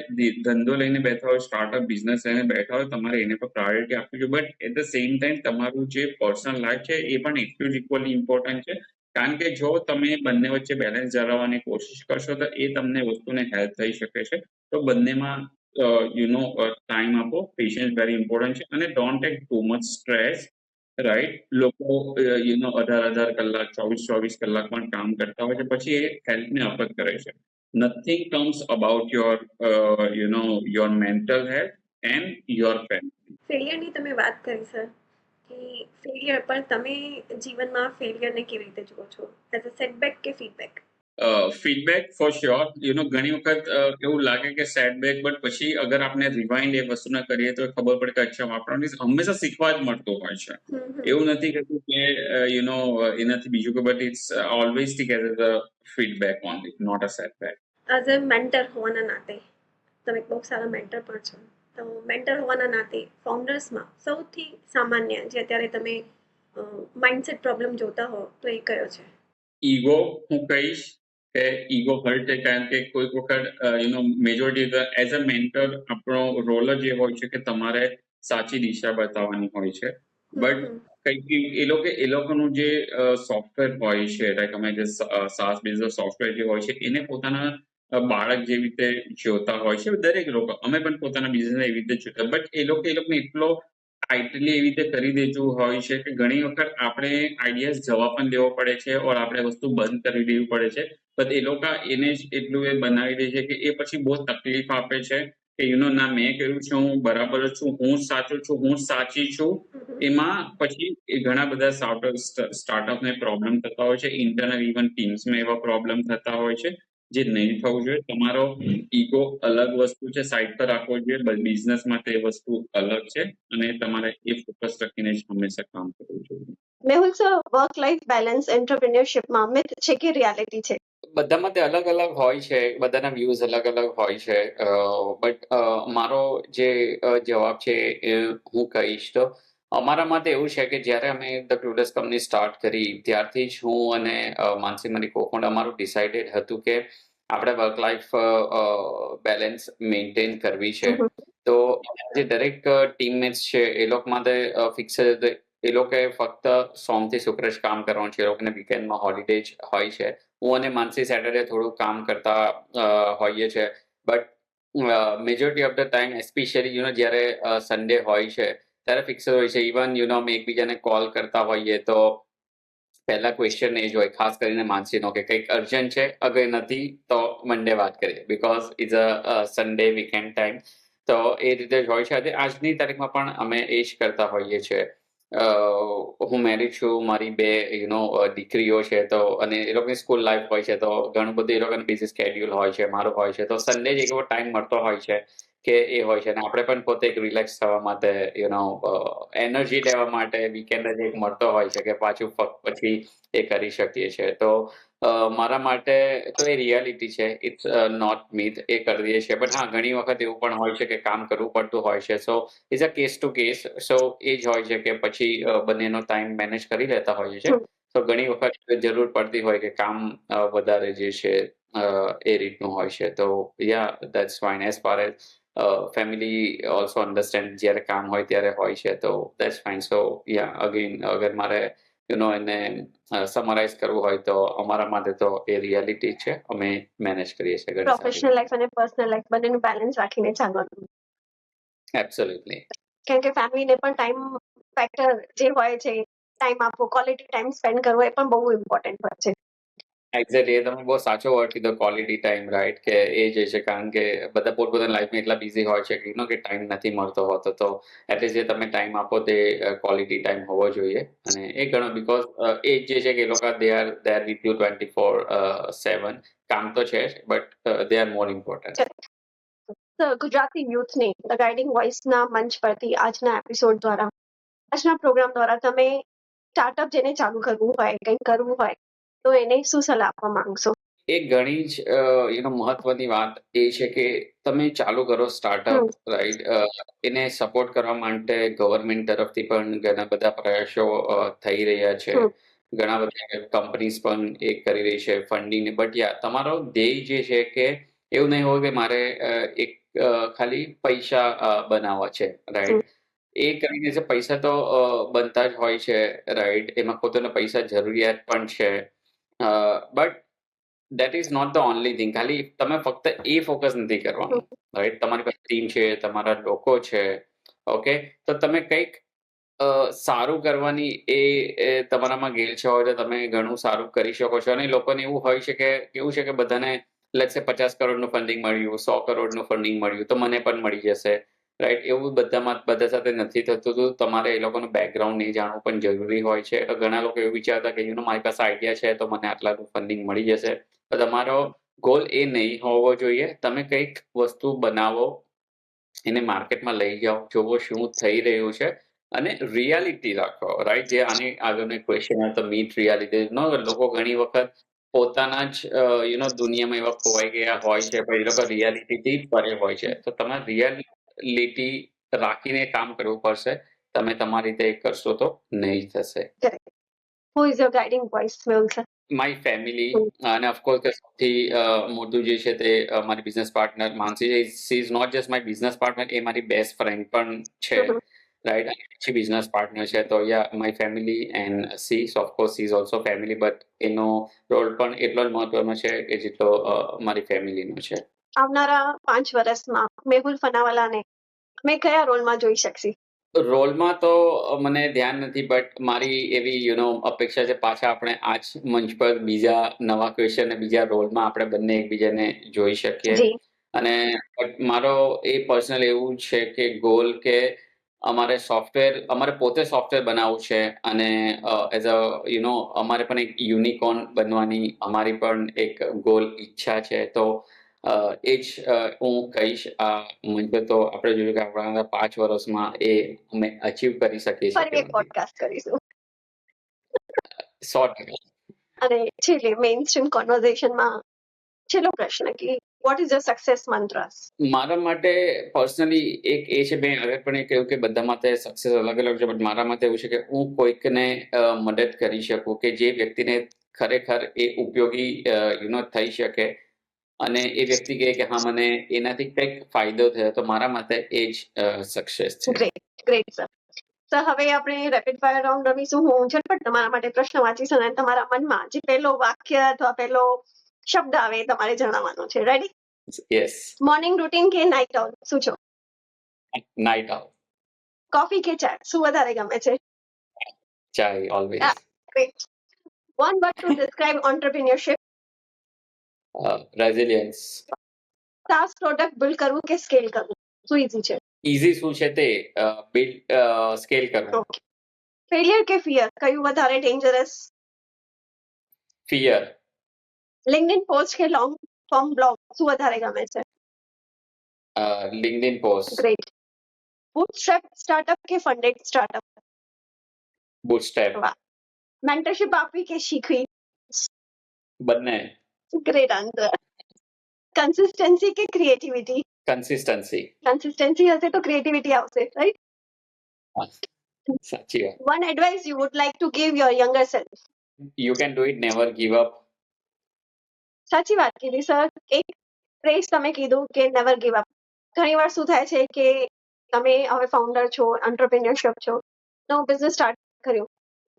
S2: ધંધો લઈને બેઠા હોય, સ્ટાર્ટઅપ બિઝનેસ લઈને બેઠા હોય, તમારે એને પર પ્રાયોરિટી આપવી જોઈએ. But at the same time તમારું જે પર્સનલ લાઈફ છે એ પણ એટલું જ ઇક્વલી ઇમ્પોર્ટન્ટ છે. કારણ કે જો તમે બંને વચ્ચે બેલેન્સ જાળવવાની કોશિશ કરશો તો એ તમને વસ્તુને હેલ્પ થઈ શકે છે. તો બંનેમાં ટાઈમ આપો. પેશન્સ વેરી ઇમ્પોર્ટન્ટ છે અને don't take too much stress, right? લોકો 18 કલાક, 24 કલાક પણ કામ કરતા હોય છે, પછી એ હેલ્થને અફેક્ટ કરે છે. Nothing comes about your mental health and your family.
S1: ફેલિયરની તમે વાત કરી સર, કે ફેલિયર પણ તમે જીવનમાં ફેલિયરને કેવી રીતે જુઓ છો? એઝ અ સેટબેક કે ફીડબેક?
S2: Feedback for sure. ઘણી વખત એવું લાગે કે સેટબેક, બટ પછી અગર આપણે રિવાઇન્ડ એ વસ્તુને કરીએ તો ખબર પડે કે અચ્છા, આપણને હંમેશા શીખવા જ મળતું હોય છે. એવું નથી કહેતું કે એનાથી બીજું કે, but it's always take as a feedback only, not a setback.
S1: As a mentor હોવાના નાતે તમે એક બહુ સારા મેન્ટર પણ છો. તો મેન્ટર હોવાના નાતે ફાઉન્ડર્સમાં સૌથી સામાન્ય જે અત્યારે તમે માઇન્ડસેટ પ્રોબ્લેમ જોતા હો તો એ કયો છે?
S2: ઈગો હું કહીશ કે ઈગો હર્ટ છે. કારણ કે કોઈક વખત મેજોરિટી એઝ અ મેન્ટર આપણો રોલ જ એ હોય છે કે તમારે સાચી દિશા બતાવવાની હોય છે. બટ કંઈક એ લોકોનું જે સોફ્ટવેર હોય છે, લાઈક અમે જે SaaS બેઝડ સોફ્ટવેર જે હોય છે એને પોતાના બાળક જેવી રીતે જોતા હોય છે. દરેક લોકો અમે પણ પોતાના બિઝનેસ એવી રીતે જોતા, બટ એ લોકોને એટલો ટાઈટલી એવી રીતે કરી દેતું હોય છે કે ઘણી વખત આપણે આઈડિયાઝ જવા પણ દેવો પડે છે ઓર આપણે વસ્તુ બંધ કરી દેવી પડે છે. બટ એ લોકો એને જ એટલું એ બનાવી દે છે કે એ પછી બહુ તકલીફ આપે છે કે ના મેં કર્યું છે, હું બરાબર જ છું, હું જ સાચો છું, હું જ સાચી છું. એમાં પછી એ ઘણા બધા સ્ટાર્ટઅપને પ્રોબ્લેમ થતા હોય છે. ઇન્ટરનલ ઇવન ટીમ્સમાં એવા પ્રોબ્લેમ થતા હોય છે, જે નહીં થવું જોઈએ. તમારો ઈગો અલગ વસ્તુ છે, સાઈડ પર રાખવો જોઈએ. બિઝનેસમાં તે વસ્તુ અલગ છે અને તમારે એ ફોકસ રાખીને જ હંમેશા કામ કરવું જોઈએ.
S1: Mehul sir, work life balance એન્ટરપ્રેન્યોરશિપમાં મિથ છે કે રિયાલિટી છે?
S3: બધામાં તે અલગ અલગ હોય છે, બધાના વ્યૂઝ અલગ અલગ હોય છે. બટ મારો જે જવાબ છે એ હું કહીશ તો અમારામાં તો એવું છે કે જ્યારે અમે ધ ક્લુડસ કંપની સ્ટાર્ટ કરી ત્યારથી જ હું અને માનસી મારી કોફાઉન્ડર અમારું ડિસાઇડેડ હતું કે આપણે વર્ક લાઈફ બેલેન્સ મેન્ટેન કરવી છે. તો જે દરેક ટીમમેટ્સ છે એ લોકો માટે ફિક્સ એ લોકોએ ફક્ત સોમથી શુક્ર જ કામ કરવાનું છે. એ લોકોને વીકેન્ડમાં હોલિડે જ હોય છે. હું અને માનસી સેટરડે થોડું કામ કરતા હોઈએ છે, but majority of the time especially જ્યારે સન્ડે હોય છે ત્યારે ફિક્સ હોય છે. ઇવન અમે એકબીજાને કોલ કરતા હોઈએ તો પહેલા ક્વેશ્ચન એ જ હોય, ખાસ કરીને માનસીનો, કે કંઈક અર્જન્ટ છે, અગર નથી તો મંડે વાત કરીએ, because is a Sunday weekend time. તો એ રીતે જ હોય છે. અને આજની તારીખમાં પણ અમે એ જ કરતા હોઈએ છીએ. હું મેરીડ છું, મારી બે દીકરીઓ છે, તો અને એ લોકોની સ્કૂલ લાઈફ હોય છે, તો ઘણું બધું એ લોકોને બિઝી સ્કેડ્યુલ હોય છે, મારું હોય છે. તો સન્ડે જ એક એવો ટાઈમ મળતો હોય છે કે એ હોય છે. અને આપણે પણ પોતે એક રિલેક્સ થવા માટે એનર્જી લેવા માટે વીકેન્ડ જ એક મળતો હોય છે કે પાછું પછી એ કરી શકીએ છીએ. તો મારા માટે તો એ રિયાલિટી છે, ઇટ્સ નોટ મીથ. એ કરી દઈએ છીએ. બટ હા, ઘણી વખત એવું પણ હોય છે કે કામ કરવું પડતું હોય છે. So is a case to case. So એ જ હોય છે કે પછી બંનેનો ટાઈમ મેનેજ કરી લેતા હોઈએ છીએ. તો ઘણી વખત જરૂર પડતી હોય કે કામ વધારે જે છે એ રીતનું હોય છે. તો yeah that's fine. As far as family also understand, જ્યારે કામ હોય ત્યારે હોય છે, તો that's fine. So yeah again, અગર મારે એને સમરાઇઝ કરવું હોય તો અમારા માટે તો એ રિયાલિટી છે. અમે મેનેજ કરીએ છીએ ઘણી સારી
S1: પ્રોફેશનલ લાઈફ અને પર્સનલ લાઈફ બંનેનું બેલેન્સ રાખીને ચાલવાનું.
S3: એબ્સોલ્યુટલી.
S1: કેમ કે ફેમિલીને પણ ટાઈમ ફેક્ટર જે હોય છે, ટાઈમ આપવો, ક્વોલિટી ટાઈમ સ્પેન્ડ કરવો, એ પણ બહુ ઇમ્પોર્ટન્ટ હોય છે.
S3: એક્ઝેક્ટલી. એ તમે બહુ સાચો વર્ડ કીધો, ક્વોલિટી ટાઈમ, રાઈટ? કે એ જે છે, કારણ કે બધા પોતપોતાની લાઈફમાં એટલા બિઝી હોય છે કે ટાઈમ નથી મળતો હોતો. તો એટલીસ્ટ જે તમે ટાઈમ આપો તે ક્વોલિટી ટાઈમ હોવો જોઈએ. અને એ ઘણો, બીકોઝ એ જે છે કે એ લોકો દે આર વિથ યુ 24/7. કામ તો છે જ, but they are more important.
S1: Gujarati યુથની ધ ગાઈડિંગ વોઇસના મંચ પરથી આજના એપિસોડ દ્વારા, આજના પ્રોગ્રામ દ્વારા તમે સ્ટાર્ટઅપ જેને ચાલુ કરવું હોય, કંઈક કરવું હોય, તો એને શું સલાહ આપવા માંગશો?
S3: એ ઘણી જ મહત્વની વાત એ છે કે તમે ચાલુ કરો સ્ટાર્ટઅપ, રાઈટ? એને સપોર્ટ કરવા માટે ગવર્મેન્ટ તરફથી પણ ઘણા બધા પ્રયાસો થઈ રહ્યા છે. ઘણા બધા કંપનીઝ પણ એ કરી રહી છે ફંડિંગ. બટ યા, તમારો ધ્યેય જે છે કે એવું નહીં હોય કે મારે એક ખાલી પૈસા બનાવવા છે, રાઈટ? એ કરીને જે પૈસા તો બનતા જ હોય છે, રાઈટ? એમાં પોતાના પૈસા જરૂરિયાત પણ છે. But that is not the only thing. ખાલી તમે ફક્ત એ ફોકસ નથી કરવાનું, રાઈટ? તમારી પાસે ટીમ છે, તમારા લોકો છે, ઓકે? તો તમે કંઈક સારું કરવાની તમારામાં ગેલ છે હોય તો તમે ઘણું સારું કરી શકો છો. અને લોકોને એવું હોય છે કે કેવું છે કે બધાને લેટ્સ સે 50 કરોડનું ફંડિંગ મળ્યું, 100 કરોડનું ફંડિંગ મળ્યું, તો મને પણ મળી જશે, રાઈટ? એવું બધા સાથે નથી થતું. તો તમારે એ લોકોનું બેકગ્રાઉન્ડ નહીં જાણવું પણ જરૂરી હોય છે. તો ઘણા લોકો એવું વિચારતા કે મારી પાસે આઈડિયા છે તો મને આટલાનું ફંડિંગ મળી જશે. તો તમારો ગોલ એ નહીં હોવો જોઈએ. તમે કંઈક વસ્તુ બનાવો, એને માર્કેટમાં લઈ જાઓ, જોવો શું થઈ રહ્યું છે, અને રિયાલિટી રાખો, રાઈટ? જે આની આગળનો ક્વેશ્ચન હતો, મીટ રિયાલિટી. લોકો ઘણી વખત પોતાના જ દુનિયામાં એવા ખોવાઈ ગયા હોય છે, પણ એ લોકો રિયાલિટીથી જ પરે હોય છે. તો તમારે રિયાલિટી રાખીને કામ કરવું પડશે. તમે તમારી રીતે કરશો તો નહીં થશે.
S1: Who is your guiding voice, Mehul sir?
S3: My family. અને ઓફકોર્સ સૌથી મોટું જે છે તે મારી બિઝનેસ પાર્ટનર માનસી છે. She is not just my business partner, એ મારી બેસ્ટ ફ્રેન્ડ પણ છે. right? And she business partner છે તો my family and she, so of course she is also family, but એનો રોલ પણ એટલો જ મહત્વનો છે કે જેટલો મારી ફેમિલીનો છે.
S1: આવનારા 5 વર્ષમાં મેહુલ ફનાવાલાને અમે કયા રોલમાં જોઈ શકશી?
S3: રોલમાં તો મને ધ્યાન નથી, બટ મારી એવી અપેક્ષા છે પાછા આપણે આ જ મંચ પર બીજા નવા ક્વેશ્ચન અને બીજા રોલમાં આપણે બંને એકબીજાને જોઈ શકીએ.
S1: જી
S3: અને મારો એ પર્સનલ એવું છે કે ગોલ કે અમારે પોતે સોફ્ટવેર બનાવવું છે અને એઝ અ અમારે પણ એક યુનિકોર્ન બનવાની અમારી પણ એક ગોલ ઈચ્છા છે. તો એ જ હું કહીશ આ મંચ પર. તો આપણે જોયું કે આપણા 5 વર્ષમાં એ અમે અચીવ કરી શકીએ છીએ
S1: ફરી
S3: કે
S1: એક
S3: નથી.
S1: પોડકાસ્ટ કરીશું.
S3: 100%.
S1: અને છેલ્લે મેઇન સ્ટ્રીમ કોન્વર્ઝેશનમાં છેલ્લો પ્રશ્ન કે વોટ ઇઝ યોર સક્સેસ મંત્રાસ?
S3: મારા માટે પર્સનલી એક એ છે, મેં આગળ પણ એ કહ્યું કે બધા માટે સક્સેસ અલગ અલગ છે, બટ મારા માટે એવું છે કે હું કોઈકને મદદ કરી શકું કે જે વ્યક્તિને ખરેખર એ ઉપયોગી થઈ શકે અને એ વ્યક્તિ કહે કે હા મને એનાથી કંઈક ફાયદો થયો, તો મારા માટે એ જ સક્સેસ છે.
S1: Great sir. સર હવે આપણે રેપિડ ફાયર રાઉન્ડ રમીશું. હું ઝટપટ તમારા માટે પ્રશ્ન વાંચીશ અને તમારા મનમાં જે પહેલો વાક્ય અથવા પહેલો શબ્દ આવે એ તમારે જણાવવાનો છે. રેડી?
S3: યસ.
S1: મોર્નિંગ રૂટીન કે નાઇટ આઉલ? શું છો?
S3: Night owl.
S1: કોફી કે ચા? શું વધારે ગમે છે?
S3: ચાય always.
S1: Great. One word to describe entrepreneurship.
S3: Resilience.
S1: SaaS product build કરવું કે સ્કેલ કરવું? શું ઈઝી છે?
S3: ઈઝી શું છે તે બિલ્ડ સ્કેલ કરવું.
S1: ઓકે. ફેલિયર કે ફિયર? કયું વધારે ડેન્જરસ?
S3: ફિયર.
S1: LinkedIn પોસ્ટ કે લોંગ ફોર્મ બ્લોગ? શું વધારે ગમે છે?
S3: LinkedIn post.
S1: ગ્રેટ. બૂટસ્ટ્રેપ સ્ટાર્ટઅપ કે ફંડેડ સ્ટાર્ટઅપ?
S3: બૂટસ્ટ્રેપ.
S1: વાહ. મેન્ટરશિપ આપવી કે શીખવી?
S3: બંને.
S1: Great answer. કન્સિસ્ટન્સી કે ક્રિએટિવિટી?
S3: કન્સિસ્ટન્સી.
S1: કન્સિસ્ટન્સી હશે તો ક્રિએટિવિટી આવશે, રાઈટ?
S3: સાચી વાત.
S1: One advice you would like to give your younger self.
S3: You can do it, never give up.
S1: સાચી વાત કીધી સર. એક ફ્રેઝ તમે કીધું કે નેવર ગીવ અપ. ઘણીવાર શું થાય છે કે તમે હવે ફાઉન્ડર છો, એન્ટરપ્રેન્યોરશિપ છો, નવો બિઝનેસ સ્ટાર્ટ કર્યો.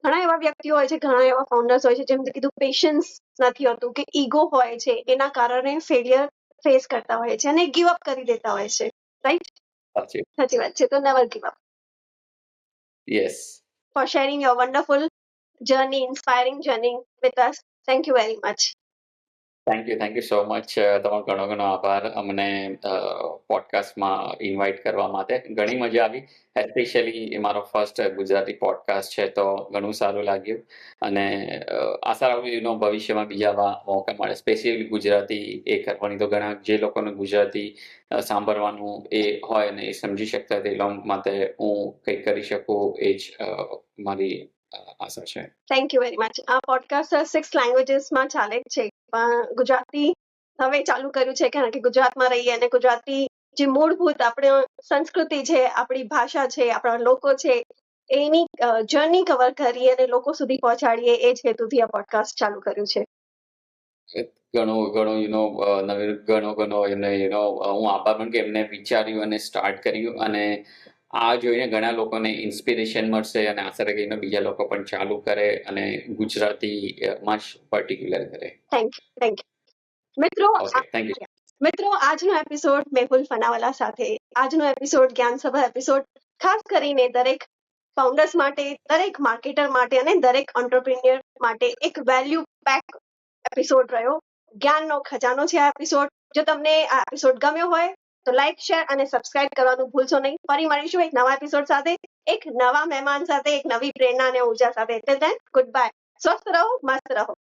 S1: ઘણા એવા વ્યક્તિઓ હોય છે, ઘણા એવા ફાઉન્ડર્સ હોય છે જેમ કીધું પેશન્સ નથી હોતું કે ઈગો હોય છે, એના કારણે ફેલિયર ફેસ કરતા હોય છે અને ગીવ અપ કરી દેતા હોય છે, રાઈટ? સાચી વાત છે. તો never give up.
S3: Yes.
S1: For sharing your wonderful journey, inspiring journey with us. Thank you very much.
S3: Thank you so much. તમારો ઘણો ઘણો આભાર અમને પોડકાસ્ટમાં ઇન્વાઇટ કરવા માટે. ઘણી મજા આવી. એસ્પેશિયલી મારો ફર્સ્ટ ગુજરાતી પોડકાસ્ટ છે તો ઘણું સારું લાગ્યું અને આશા રાખું ભવિષ્યમાં બીજા મોકા મળે, સ્પેશિયલી ગુજરાતી એ કરવાની. તો ઘણા જે લોકોને ગુજરાતી સાંભળવાનું એ હોય ને એ સમજી શકતા તે લોકો માટે હું કંઈક કરી શકું એ જ મારી આશા છે.
S1: Thank you very much. આ પોડકાસ્ટ 6 લેંગ્વેજીસમાં ચાલે છે, પણ ગુજરાતી હવે ચાલુ કર્યું છે કારણ કે ગુજરાતમાં રહીએ અને ગુજરાતી જે મૂળભૂત આપણી સંસ્કૃતિ છે, આપણી ભાષા છે, આપણા લોકો છે, એની જર્ની કવર કરીએ અને લોકો સુધી પહોંચાડીએ એ જ હેતુથી આ પોડકાસ્ટ ચાલુ કર્યું છે.
S3: ઘણો એમને હું આભાર માનું કે એમને વિચાર્યું અને સ્ટાર્ટ કર્યું અને આ જોઈને ઘણા લોકોને ઇન્સ્પિરેશન મળશે અને આશા રાખીને બીજા લોકો પણ ચાલુ કરે અને ગુજરાતીમાં જ પર્ટિક્યુલર કરે.
S1: Thank you. મિત્રો,
S3: થેન્ક યુ.
S1: મિત્રો, આજનો એપિસોડ મેહુલ ફનાવાલા સાથે, આજનો એપિસોડ જ્ઞાન સભા એપિસોડ ખાસ કરીને દરેક ફાઉન્ડર્સ માટે, દરેક માર્કેટર માટે અને દરેક એન્ટરપ્રેન્યોર માટે એક વેલ્યુ પેક એપિસોડ રહ્યો. જ્ઞાનનો ખજાનો છે આ એપિસોડ. જો તમને આ એપિસોડ ગમ્યો હોય તો લાઈક, શેર અને સબસ્ક્રાઇબ કરવાનું ભૂલશો નહીં. ફરી મળીશું એક નવા એપિસોડ સાથે, એક નવા મહેમાન સાથે, એક નવી પ્રેરણા અને ઉર્જા સાથે. Till then, good bye. સ્વસ્થ રહો, મસ્ત રહો.